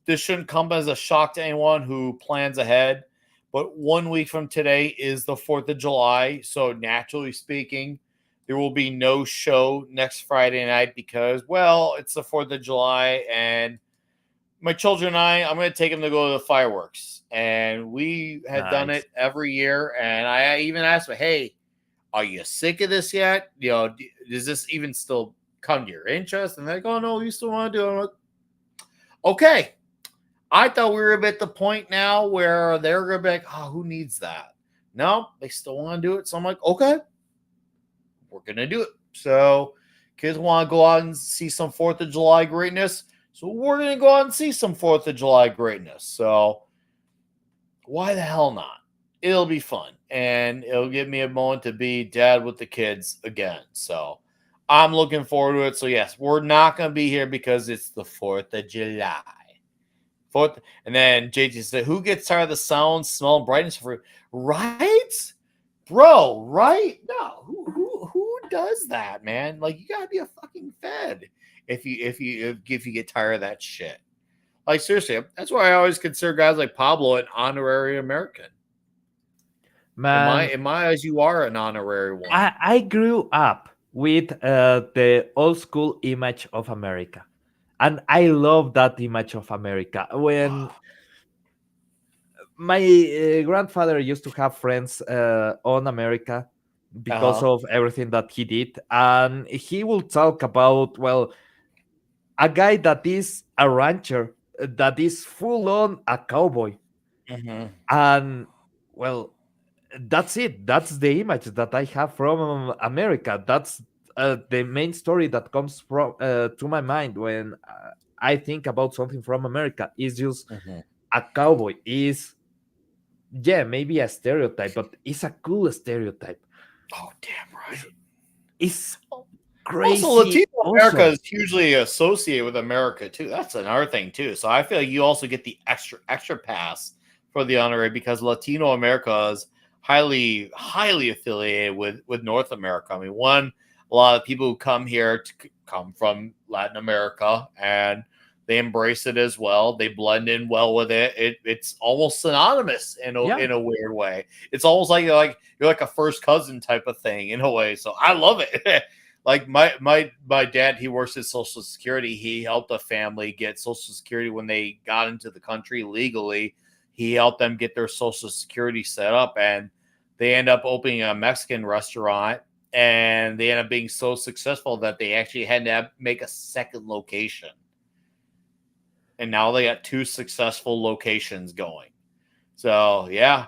This shouldn't come as a shock to anyone who plans ahead, but 1 week from today is the 4th of July. So naturally speaking, there will be no show next Friday night because, well, it's the 4th of July and my children and I'm going to take them to go to the fireworks. And we had done it every year. And I even asked them, hey, are you sick of this yet? Does this even still come to your interest? And they go, oh, no, you still want to do it. I'm like, okay. I thought we were at the point now where they're going to be like, oh, who needs that? No, they still want to do it. So I'm like, okay, we're going to do it. So kids want to go out and see some 4th of July greatness. So we're going to go out and see some 4th of July greatness. So why the hell not? It'll be fun. And it'll give me a moment to be dad with the kids again. So I'm looking forward to it. So yes, we're not going to be here because it's the 4th of July. And then JJ said, who gets tired of the sound, smell, and brightness for right? Bro, right? No, who does that, man? Like, you gotta be a fucking fed if you get tired of that shit. Like, seriously, that's why I always consider guys like Pablo an honorary American. Man, In my eyes, you are an honorary one. I grew up with the old school image of America, and I love that image of America. When my grandfather used to have friends on America because Uh-huh. of everything that he did, and he will talk about, well, a guy that is a rancher, that is full on a cowboy, Mhm. and well, that's it. That's the image that I have from America. That's the main story that comes from to my mind when I think about something from America. Is just Mhm. a cowboy. Is, yeah, maybe a stereotype, but it's a cool stereotype. Oh, damn It's, right. it's Also, Latino crazy America awesome. is hugely associated with America too. That's another thing too. So I feel like you also get the extra pass for the honorary because Latino America is highly affiliated with North America. I mean, a lot of people who come here come from Latin America and they embrace it as well. They blend in well with it. It's almost synonymous Yeah, in a weird way. It's almost like you're like a first cousin type of thing in a way. So I love it. Like my dad, he works at Social Security. He helped a family get Social Security when they got into the country legally. He helped them get their Social Security set up, and they end up opening a Mexican restaurant. And they end up being so successful that they actually had to make a second location. And now they got two successful locations going. So yeah,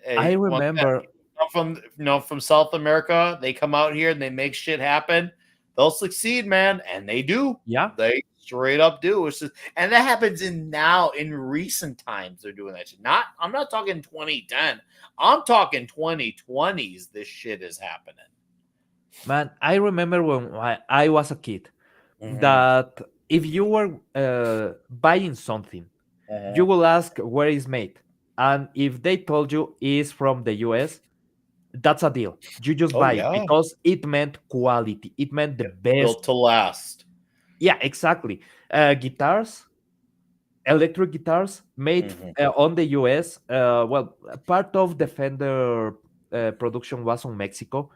I once remember. from from South America, they come out here and they make shit happen. They'll succeed, man, and they do. Yeah, They straight up do. It's just, and that happens in recent times. They're doing that shit. I'm not talking 2010. I'm talking 2020s. This shit is happening. man, I remember when I was a kid Mm-hmm. that if you were buying something, you Uh-huh. will ask where is made, and if they told you is from the US, that's a deal. You just Oh buy it yeah, because it meant quality. It meant the best. built to last. Yeah, exactly. Guitars, electric guitars made Mm-hmm. on the US. Well, part of the Fender production was on Mexico,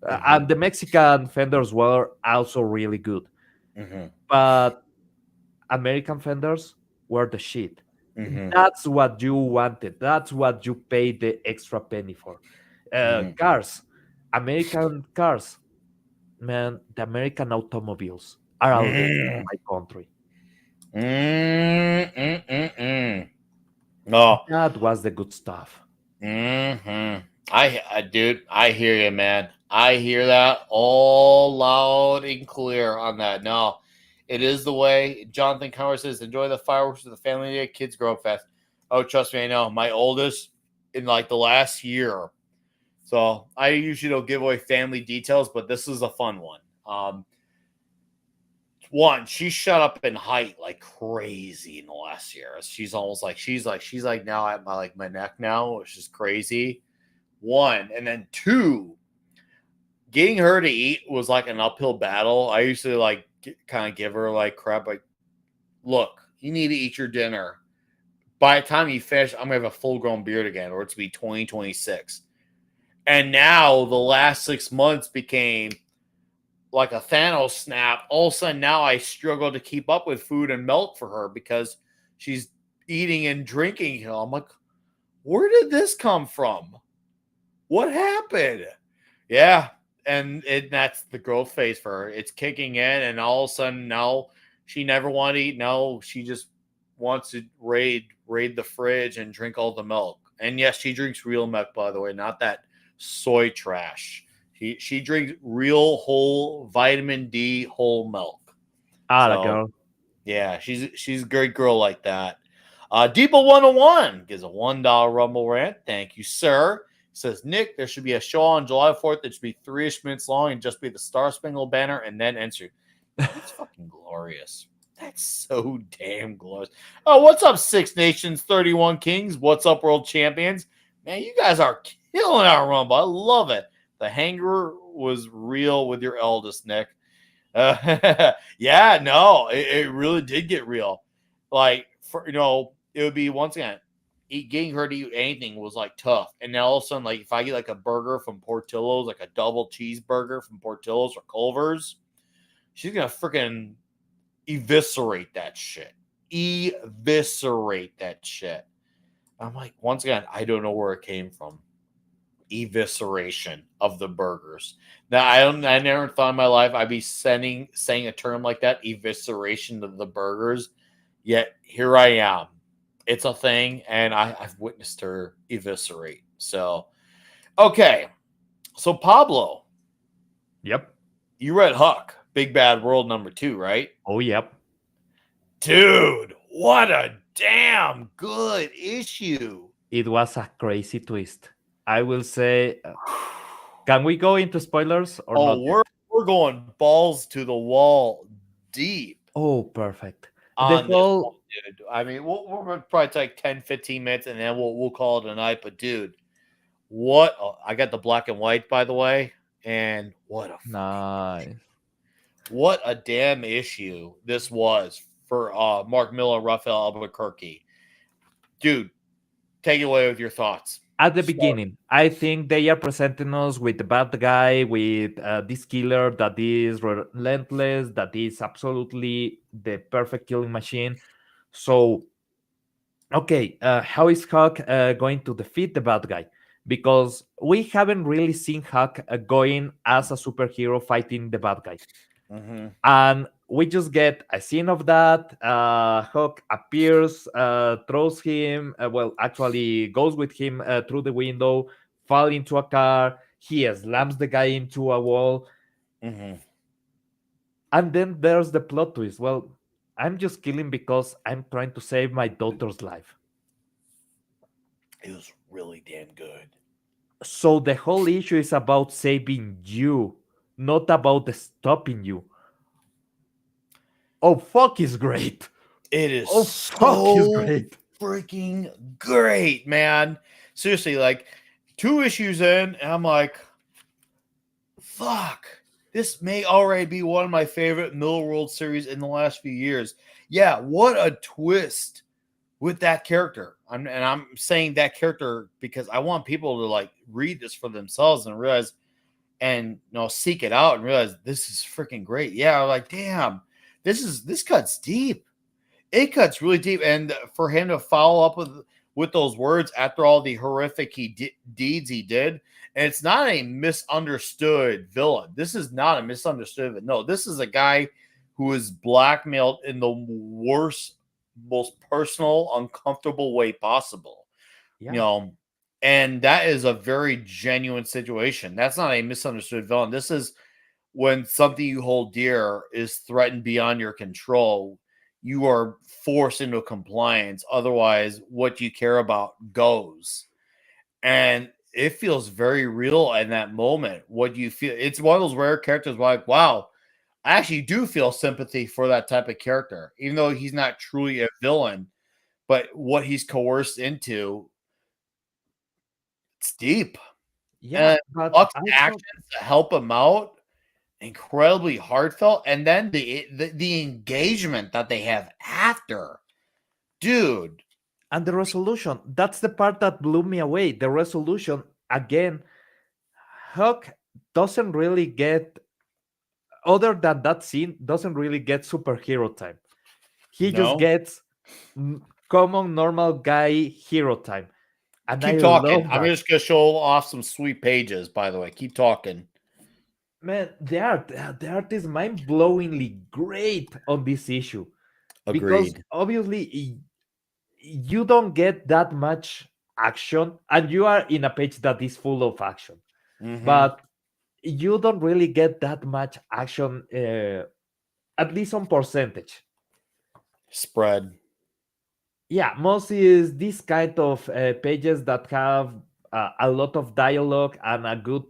Mm-hmm. and the Mexican Fenders were also really good. Mm-hmm. But American Fenders were the shit. Mm-hmm. That's what you wanted. That's what you paid the extra penny for. Mm-hmm. Cars, American cars, man, the American automobiles are a legend in my country. Mm-mm-mm-mm. No. That was the good stuff. Mm-hmm. Dude, I hear you, man. I hear that all loud and clear on that. No, it is the way. Jonathan Conway says, enjoy the fireworks with the family day. Kids grow up fast. Oh, trust me, I know. My oldest in like the last year. So I usually don't give away family details, but this is a fun one. One, she shut up in height like crazy in the last year. She's like now at my neck now, which is crazy. One, and then two, getting her to eat was like an uphill battle. I used to like kind of give her like crap, like, look, you need to eat your dinner. By the time you finish, I'm gonna have a full grown beard again, or it's be 2026. And now the last 6 months became like a Thanos snap. All of a sudden now I struggle to keep up with food and milk for her because she's eating and drinking. I'm like, where did this come from? What happened? Yeah. And that's the growth phase for her. It's kicking in, and all of a sudden now she never wanted to eat. No, she just wants to raid the fridge and drink all the milk. And yes, she drinks real milk, by the way, not that soy trash. She drinks real whole vitamin D whole milk. Ah, So girl. yeah, she's a great girl like that. Depot 101 gives a $1 Rumble rant. Thank you, sir. Says Nick, there should be a show on July 4th that should be 3-ish minutes long and just be the Star Spangled Banner and then answer. That's fucking glorious. That's so damn glorious. Oh, what's up, Six Nations, 31 Kings? What's up, World Champions? Man, you guys are killing our Rumble. I love it. The hanger was real with your eldest, Nick. Yeah, no, it really did get real. Like, it would be once again, getting her to eat anything was like tough. And now all of a sudden, like if I get like a burger from Portillo's, like a double cheeseburger from Portillo's or Culver's, she's gonna freaking eviscerate that shit. Eviscerate that shit. I'm like, once again, I don't know where it came from. Evisceration of the burgers. Now I never thought in my life I'd be saying a term like that, evisceration of the burgers. Yet here I am. It's a thing, and I've witnessed her eviscerate. So okay. So Pablo, Yep. you read Huck, Big Bad World #2, right? Oh, yep. Dude, what a damn good issue. It was a crazy twist. I will say, can we go into spoilers or not? We're going balls to the wall deep Oh, perfect. on The whole this one, dude. I mean, we'll probably take 10, 15 minutes and then we'll call it a night. But dude, what I got the black and white, by the way, and nice. what a damn issue this was for Mark Miller and Raphael Albuquerque. Dude, take it away with your thoughts. At the beginning, I think they are presenting us with the bad guy, with this killer that is relentless, that is absolutely the perfect killing machine. So, okay, how is Huck going to defeat the bad guy? Because we haven't really seen Huck going as a superhero fighting the bad guy. Mm-hmm. And we just get a scene of that. Huck appears, throws him, actually goes with him through the window, fall into a car. He slams the guy into a wall. Mm-hmm. And then there's the plot twist. Well, I'm just killing because I'm trying to save my daughter's life. It was really damn good. So the whole issue is about saving you, not about stopping you. Oh, fuck is great. It is fuck is great. Freaking great, man. Seriously, like 2 issues in, and I'm like, fuck. This may already be one of my favorite Middle World series in the last few years. Yeah, what a twist with that character. I'm saying that character because I want people to like read this for themselves and realize and seek it out and realize this is freaking great. Yeah, like damn. This cuts deep. It cuts really deep, and for him to follow up with those words after all the horrific deeds he did, and it's not a misunderstood villain. This is not a misunderstood villain. No, this is a guy who is blackmailed in the worst, most personal, uncomfortable way possible. Yeah. And that is a very genuine situation. That's not a misunderstood villain. This is when something you hold dear is threatened beyond your control, you are forced into compliance. Otherwise, what you care about goes. And it feels very real in that moment. What you feel, it's one of those rare characters where like, wow, I actually do feel sympathy for that type of character, even though he's not truly a villain, but what he's coerced into, it's deep. Yeah, And but Buck's also, actions to help him out, incredibly heartfelt, and then the engagement that they have after, dude. and the resolution, that's the part that blew me away. The resolution, again, Huck doesn't really get, other than that scene, doesn't really get superhero time. He just No. gets common normal guy hero time. And Keep I talking. love I'm that. just gonna show off some sweet pages, by the way. Keep talking. Man, the art is mind-blowingly great on this issue. Because Agreed. obviously you don't get that much action, and you are in a page that is full of action, Mhm. but you don't really get that much action, at least on percentage. Spread. Yeah, most is this kind of pages that have a lot of dialogue and a good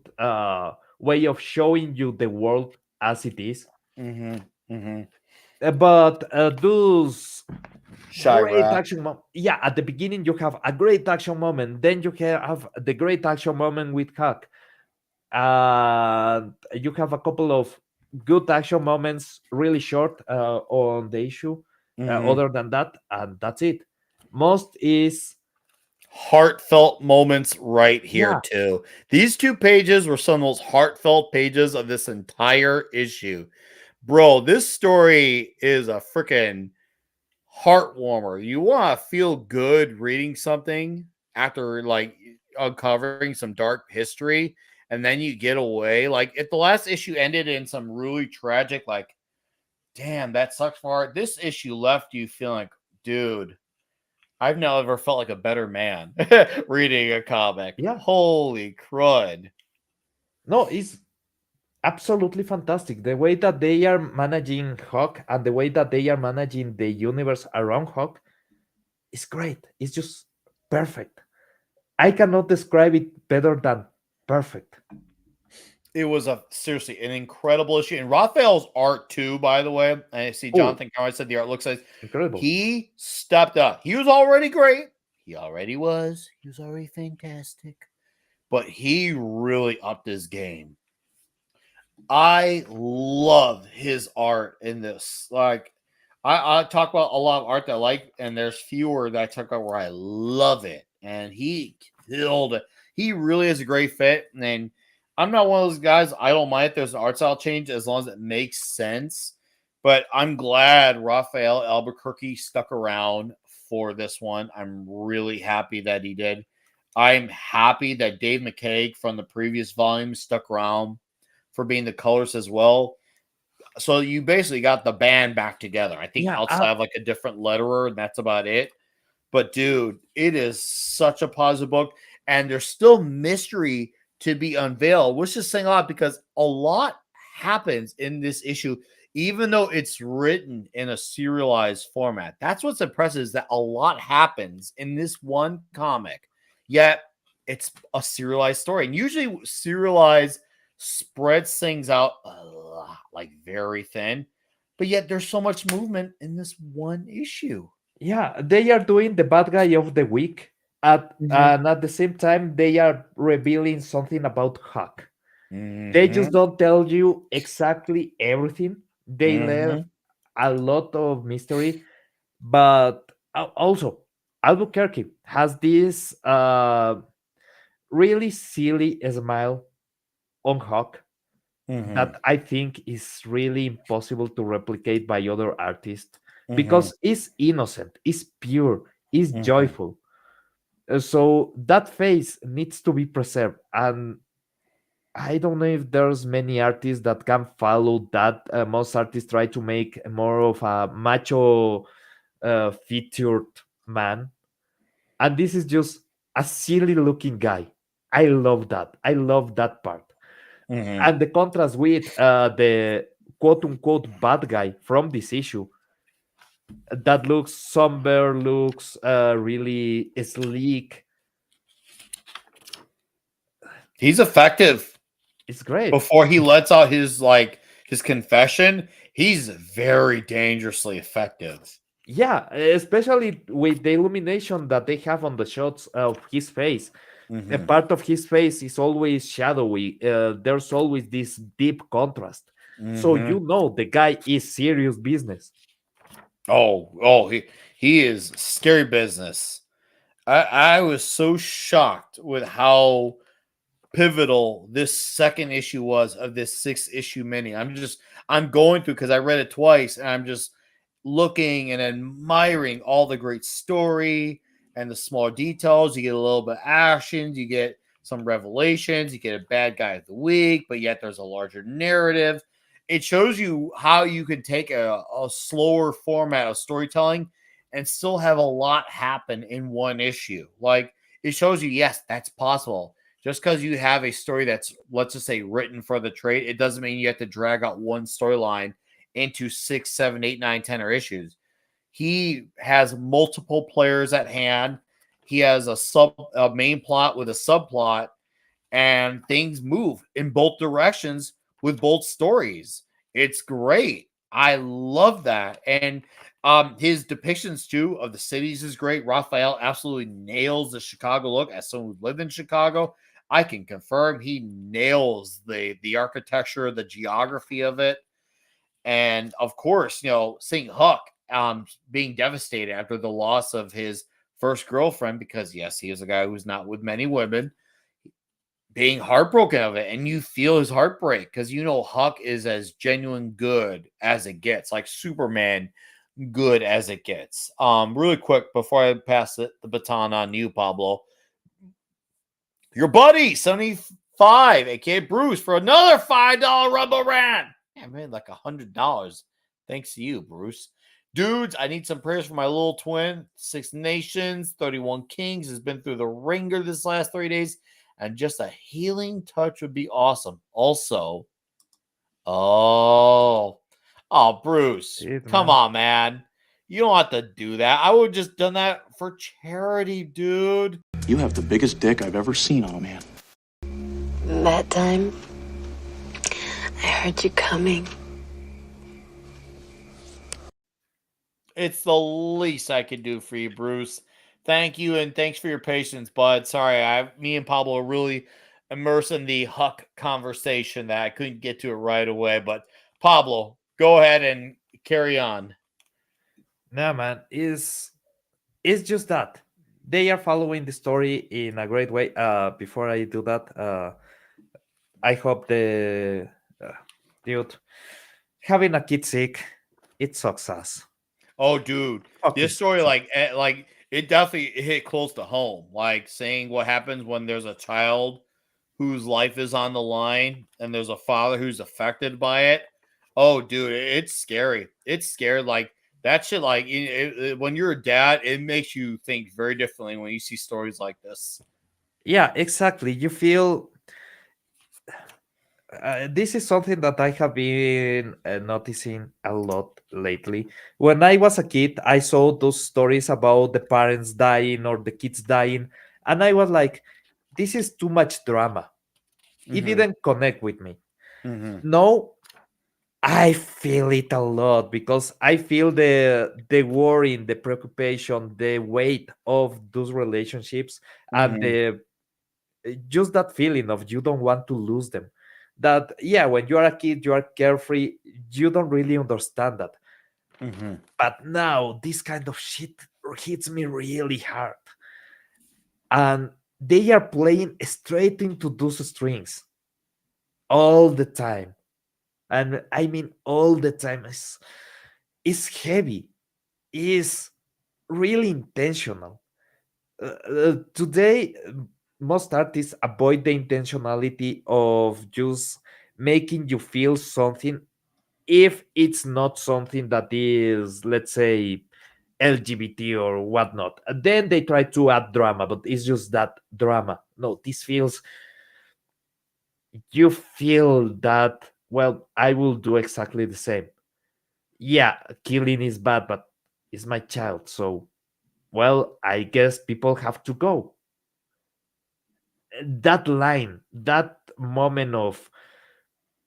way of showing you the world as it is. Mm-hmm. Mm-hmm. But those great Chirac. action yeah, at the beginning you have a great action moment, then you have the great action moment with Huck, and you have a couple of good action moments really short on the issue. Mhm. Other than that, and that's it. Most is Heartfelt moments right here, Yeah, too. These 2 pages were some of the most heartfelt pages of this entire issue. Bro, this story is a freaking heart warmer. You want to feel good reading something after like uncovering some dark history, and then you get away. Like if the last issue ended in some really tragic, like, damn, that sucks for art. This issue left you feeling like, dude, I've never felt like a better man reading a comic. yeah. Holy crud. No, it's absolutely fantastic. The way that they are managing Huck and the way that they are managing the universe around Huck is great. It's just perfect. I cannot describe it better than perfect. It was a seriously an incredible issue. And Raphael's art too, by the way. I see Oh, Jonathan Carr said the art looks like incredible. he stepped up. He was already great. He already was. He was already fantastic. But he really upped his game. I love his art in this. Like, I talk about a lot of art that I like, and there's fewer that I talk about where I love it. And he killed it. He really is a great fit. And I'm not one of those guys. I don't mind if there's an art style change as long as it makes sense. But I'm glad Raphael Albuquerque stuck around for this one. I'm really happy that he did. I'm happy that Dave McCaig from the previous volume stuck around for being the colors as well. So you basically got the band back together. I think Yeah, outside of like a different letterer, and that's about it. But dude, it is such a positive book, and there's still mystery to be unveiled, which is saying a lot because a lot happens in this issue, even though it's written in a serialized format. That's what's impressive is that a lot happens in this one comic, yet it's a serialized story. And usually serialized spreads things out a lot, like very thin, but yet there's so much movement in this one issue. yeah, they are doing the bad guy of the week, and at the same time, they are revealing something about Huck. They just Mm-hmm. don't tell you exactly everything. They Mm-hmm. left a lot of mystery, but also Albuquerque has this really silly smile on Huck Mm-hmm. that I think is really impossible to replicate by other artists Mm-hmm. because it's innocent, it's pure, it's Mm-hmm. joyful. So that face needs to be preserved. And I don't know if there's many artists that can follow that. Most artists try to make more of a macho featured man. And this is just a silly looking guy. I love that. I love that part. Mm-hmm. And the contrast with the quote unquote bad guy from this issue that looks somber, looks really sleek. He's effective. It's great. Before he lets out his confession, he's very dangerously effective. Yeah, especially with the illumination that they have on the shots of his face. A Mm-hmm. part of his face is always shadowy. There's always this deep contrast. So Mm-hmm. you know the guy is serious business. He is scary business. I was so shocked with how pivotal this second issue was of this 6 issue mini. I'm going through because I read it twice and I'm just looking and admiring all the great story and the small details. You get a little bit of action, you get some revelations, you get a bad guy of the week, but yet there's a larger narrative. It shows you how you can take a slower format of storytelling and still have a lot happen in one issue. Like it shows you, yes, that's possible. Just because you have a story that's, let's just say, written for the trade, it doesn't mean you have to drag out one storyline into 6, 7, 8, 9, 10 or issues. He has multiple players at hand. He has a main plot with a subplot, and things move in both directions with both stories. It's great. I love that. And his depictions too of the cities is great. Raphael absolutely nails the Chicago look. As someone who lived in Chicago, I can confirm he nails the architecture, the geography of it. And of course, seeing Huck being devastated after the loss of his first girlfriend, because yes, he is a guy who's not with many women, being heartbroken of it, and you feel his heartbreak because you know Huck is as genuine good as it gets, like Superman good as it gets. Really quick before I pass the baton on you, Pablo, your buddy 75, aka Bruce, for another $5 Rumble Rant. Yeah, I made like $100 thanks to you, Bruce. Dudes, I need some prayers for my little twin. 6 Nations, 31 Kings has been through the ringer this last 3 days, and just a healing touch would be awesome. Also, Bruce, Shit, come man. on, man. You don't have to do that. I would have just done that for charity, dude. You have the biggest dick I've ever seen on a man. That time, I heard you coming. It's the least I could do for you, Bruce. Thank you, and thanks for your patience, bud. Sorry, me and Pablo are really immersed in the Huck conversation that I couldn't get to it right away. But Pablo, go ahead and carry on. No, man, it's just that they are following the story in a great way. Before I do that, I hope the dude having a kid sick, it sucks ass. Oh, dude, Fucking this story, sucks. like it definitely hit close to home. Like saying what happens when there's a child whose life is on the line and there's a father who's affected by it. Oh, dude, it's scary. It's scary. Like that shit. Like when you're a dad, it makes you think very differently when you see stories like this. Yeah, exactly. You feel this is something that I have been noticing a lot lately. When I was a kid, I saw those stories about the parents dying or the kids dying, and I was like, this is too much drama. It didn't connect with me. No, I feel it a lot because I feel the worry, the preoccupation, the weight of those relationships, and the just that feeling of you don't want to lose them. That yeah, when you are a kid, you are carefree, you don't really understand that. But now this kind of shit hits me really hard, and they are playing straight into those strings all the time, and I mean all the time. It's heavy, is really intentional. Today, most artists avoid the intentionality of just making you feel something if it's not something that is, let's say, LGBT or whatnot. Then they try to add drama, but it's just that drama. No, this feels, you feel that, well, I will do exactly the same. Yeah, killing is bad, but it's my child. So, well, I guess people have to go. That line, that moment of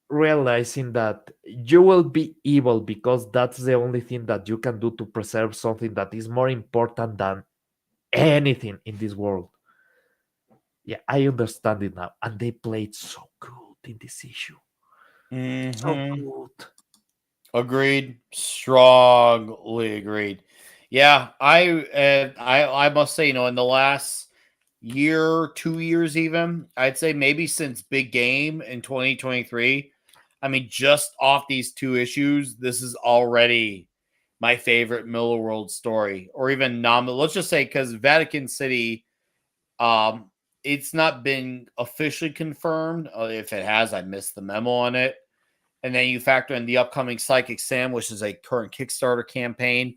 realizing that you will be evil because that's the only thing that you can do to preserve something that is more important than anything in this world. Yeah, I understand it now. And they played so good in this issue. So good. Agreed. Strongly agreed. Yeah, I must say, in the last year, 2 years, even I'd say maybe since Big Game in 2023. I mean, just off these 2 issues, this is already my favorite Miller World story, or even nominal. Let's just say because Vatican City, it's not been officially confirmed. If it has, I missed the memo on it. And then you factor in the upcoming Psychic Sam, which is a current Kickstarter campaign.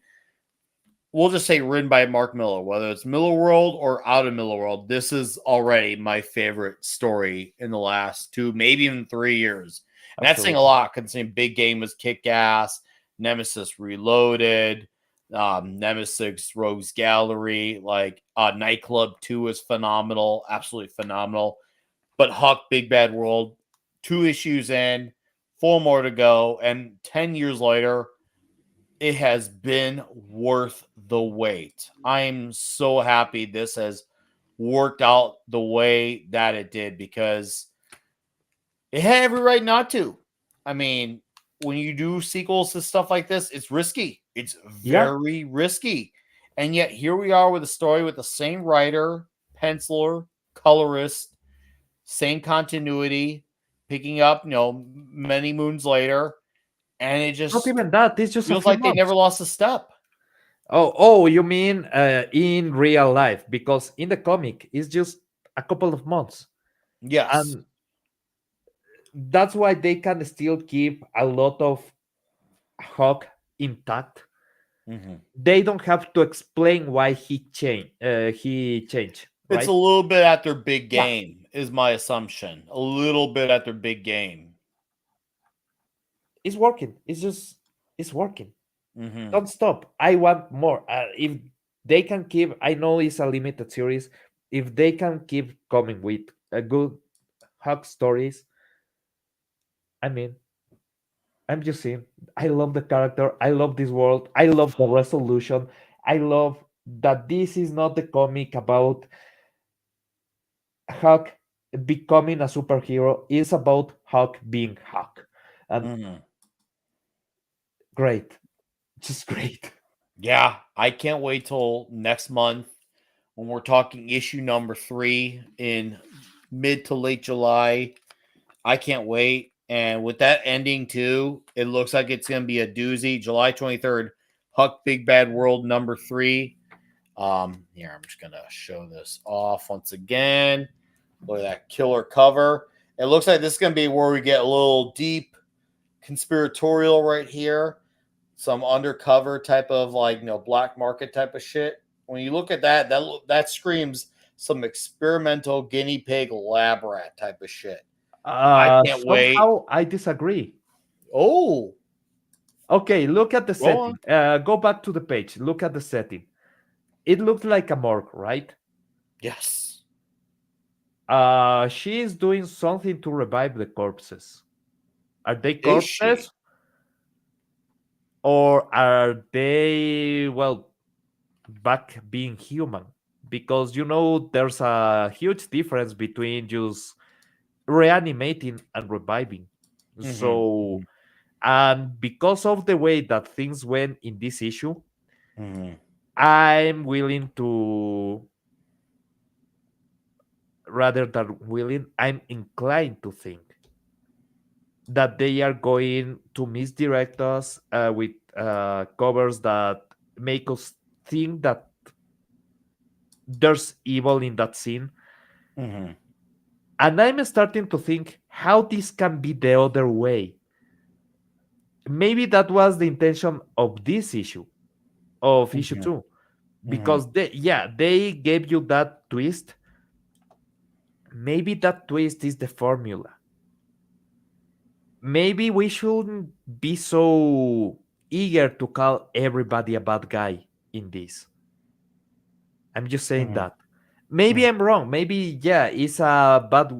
We'll just say written by Mark Miller, whether it's Miller World or out of Miller World. This is already my favorite story in the last 2, maybe even 3 years. And that's saying a lot, considering Big Game was kick ass, Nemesis Reloaded, Nemesis Rogues Gallery, like Nightclub 2 is phenomenal, absolutely phenomenal. But Huck, Big Bad World, 2 issues in, 4 more to go, and 10 years later, it has been worth the wait. I'm so happy this has worked out the way that it did because it had every right not to. I mean, when you do sequels to stuff like this, it's risky. It's very risky. And yet here we are with a story with the same writer, penciler, colorist, same continuity, picking up, many moons later, and it Not just even that. It's just a feels few like they months. never lost a step. Oh, you mean in real life? Because in the comic, it's just a couple of months, Yes. and that's why they can still keep a lot of Huck intact. Mhm. They don't have to explain why he changed. He changed, It's right? a little bit at their big Yeah, game, is my assumption. A little bit at their big game. it's working. It's working. Hmm. Don't stop. I want more. If they can keep, I know it's a limited series. If they can keep coming with a good Huck stories, I mean, I'm just saying, I love the character. I love this world. I love the resolution. I love that this is not the comic about Huck becoming a superhero. It's about Huck being Huck. And Hmm. great. Just great. Yeah, I can't wait till next month when we're talking issue number 3 in mid to late July. I can't wait. And with that ending too, it looks like it's going to be a doozy. July 23rd, Huck Big Bad World number 3. Here, I'm just going to show this off once again. Look at that killer cover. It looks like this is going to be where we get a little deep conspiratorial right here. Some undercover type of black market type of shit. When you look at that screams some experimental guinea pig lab rat type of shit. I can't wait. Somehow I disagree. Oh, Okay, look at the go on. setting. Go back to the page. Look at the setting. It looks like a morgue, right? Yes. She is doing something to revive the corpses. Are they Is she? corpses? Or are they, well, back being human? Because, there's a huge difference between just reanimating and reviving. Mm-hmm. So, and because of the way that things went in this issue, Mm-hmm. I'm willing to, rather than willing, I'm inclined to think that they are going to misdirect us with covers that make us think that there's evil in that scene. Mm-hmm. And I'm starting to think how this can be the other way. Maybe that was the intention of this issue, of issue Mm-hmm. 2, Mm-hmm. because they gave you that twist. Maybe that twist is the formula. Maybe we shouldn't be so eager to call everybody a bad guy in this. I'm just saying Mm-hmm. that. Maybe I'm wrong. Maybe, yeah, it's a bad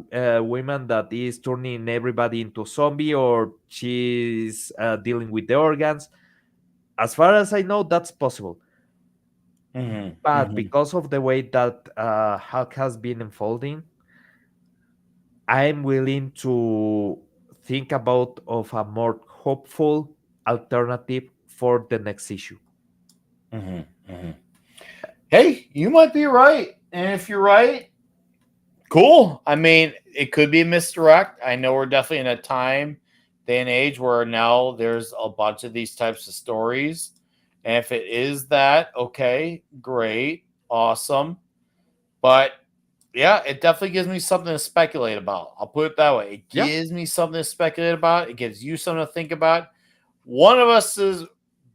woman that is turning everybody into zombie, or she's dealing with the organs. As far as I know, that's possible. Mm-hmm. But Mm-hmm. because of the way that Hulk has been unfolding, I'm willing to think about of a more hopeful alternative for the next issue. Mm-hmm. Mm-hmm. Hey, you might be right. And if you're right, cool. I mean, it could be a misdirect. I know we're definitely in a day and age where now there's a bunch of these types of stories. And if it is that, okay, great, awesome. But yeah, it definitely gives me something to speculate about. I'll put it that way. It Yeah. gives me something to speculate about. It gives you something to think about. One of us is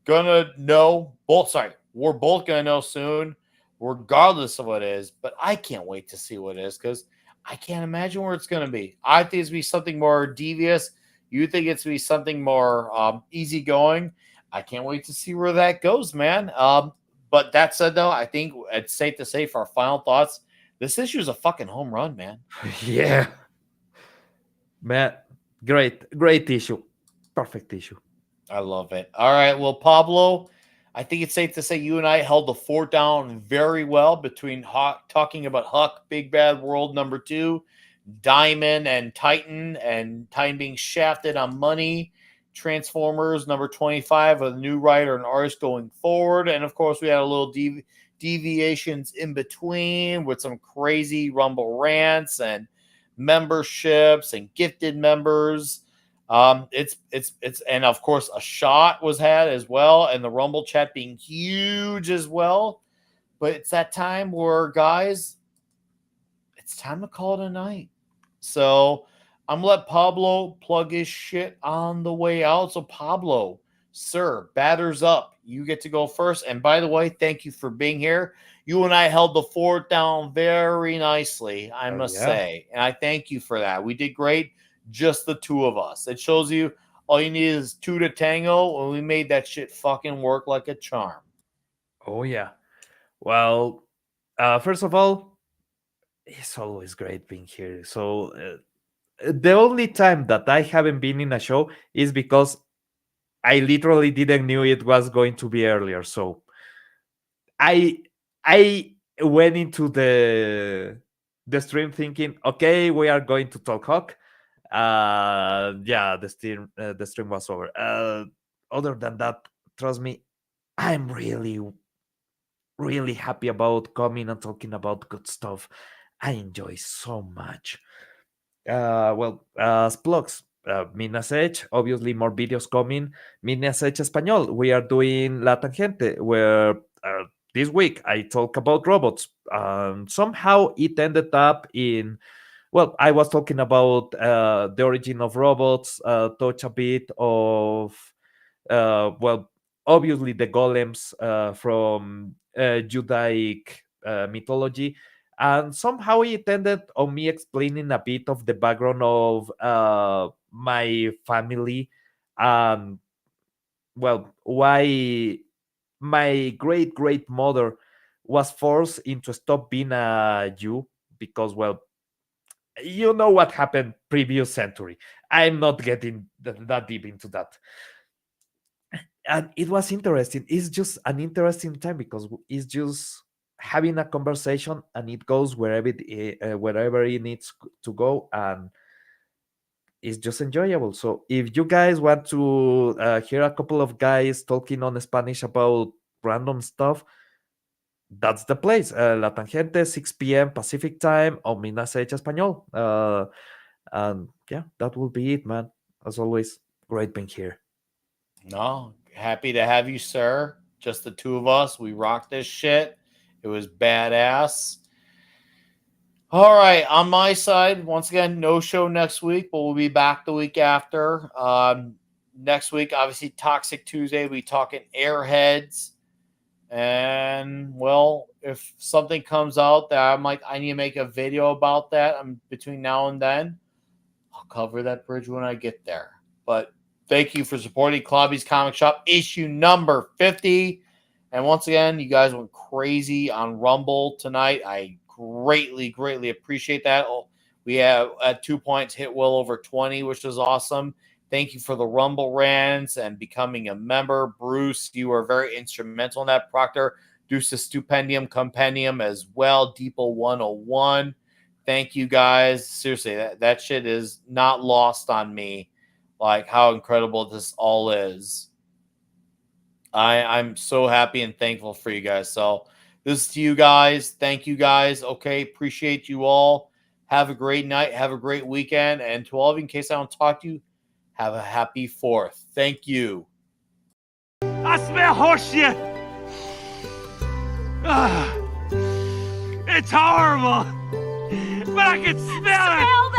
gonna know both. Sorry, we're both gonna know soon, regardless of what it is. But I can't wait to see what it is because I can't imagine where it's gonna be. I think it's gonna be something more devious. You think it's gonna be something more easygoing. I can't wait to see where that goes, man. But that said, though, I think it's safe to say for our final thoughts, this issue is a fucking home run, man. Yeah. Man, great issue. Perfect issue. I love it. All right. Well, Pablo, I think it's safe to say you and I held the fort down very well between talking about Huck, Big Bad World number 2, Diamond and Titan being shafted on money, Transformers number 25 with a new writer and artist going forward. And of course, we had a little deviations in between with some crazy Rumble rants and memberships and gifted members. It's and of course a shot was had as well, and the Rumble chat being huge as well. But it's that time where, guys, it's time to call it a night. So I'm gonna let Pablo plug his shit on the way out. So Pablo, sir, batters up. You get to go first. And by the way, thank you for being here. You and I held the fort down very nicely, I must say. And I thank you for that. We did great, just the two of us. It shows you all you need is two to tango, and we made that shit fucking work like a charm. Oh, yeah. Well, first of all, it's always great being here. So the only time that I haven't been in a show is because I literally didn't knew it was going to be earlier. So I went into the stream thinking, okay, we are going to talk Huck. Yeah, the stream was over. Other than that, trust me, I'm really happy about coming and talking about good stuff. I enjoy so much. Well, as plugs, Minas Edge, obviously more videos coming. Minas Edge Español, we are doing La Tangente, where this week I talk about robots. Somehow it ended up in, well, I was talking about the origin of robots, touch a bit of, well, obviously the golems from Judaic mythology. And somehow it ended on me explaining a bit of the background of my family and, well, why my great mother was forced into stop being a Jew because, well, you know what happened previous century. I'm not getting that deep into that. And it was interesting. It's just an interesting time because it's just having a conversation and it goes wherever it needs to go, and it's just enjoyable. So if you guys want to hear a couple of guys talking on Spanish about random stuff, that's the place. La Tangente, 6 p.m. Pacific time on Minas Edge Español. And yeah, that will be it, man. As always, great being here. No, happy to have you, sir. Just the two of us. We rocked this shit. It was badass. All right, on my side, once again, no show next week, but we'll be back the week after. Next week, obviously, Toxic Tuesday. We'll be talking Airheads. And, well, if something comes out that I'm like, I need to make a video about that between now and then, I'll cover that bridge when I get there. But thank you for supporting Clobby's Comic Shop, issue number 50. And once again, you guys went crazy on Rumble tonight. I greatly appreciate that. We have at 2 points hit well over 20, which is awesome. Thank you for the Rumble rants and becoming a member. Bruce, you are very instrumental in that. Proctor, Deuce Stupendium Compendium as well. Deepo 101. Thank you guys. Seriously, that shit is not lost on me. Like how incredible this all is. I'm so happy and thankful for you guys. So this is to you guys. Thank you guys. Okay, appreciate you all. Have a great night. Have a great weekend. And to all of you, in case I don't talk to you, have a happy 4th. Thank you. I smell horse shit. It's horrible, but I can smell it.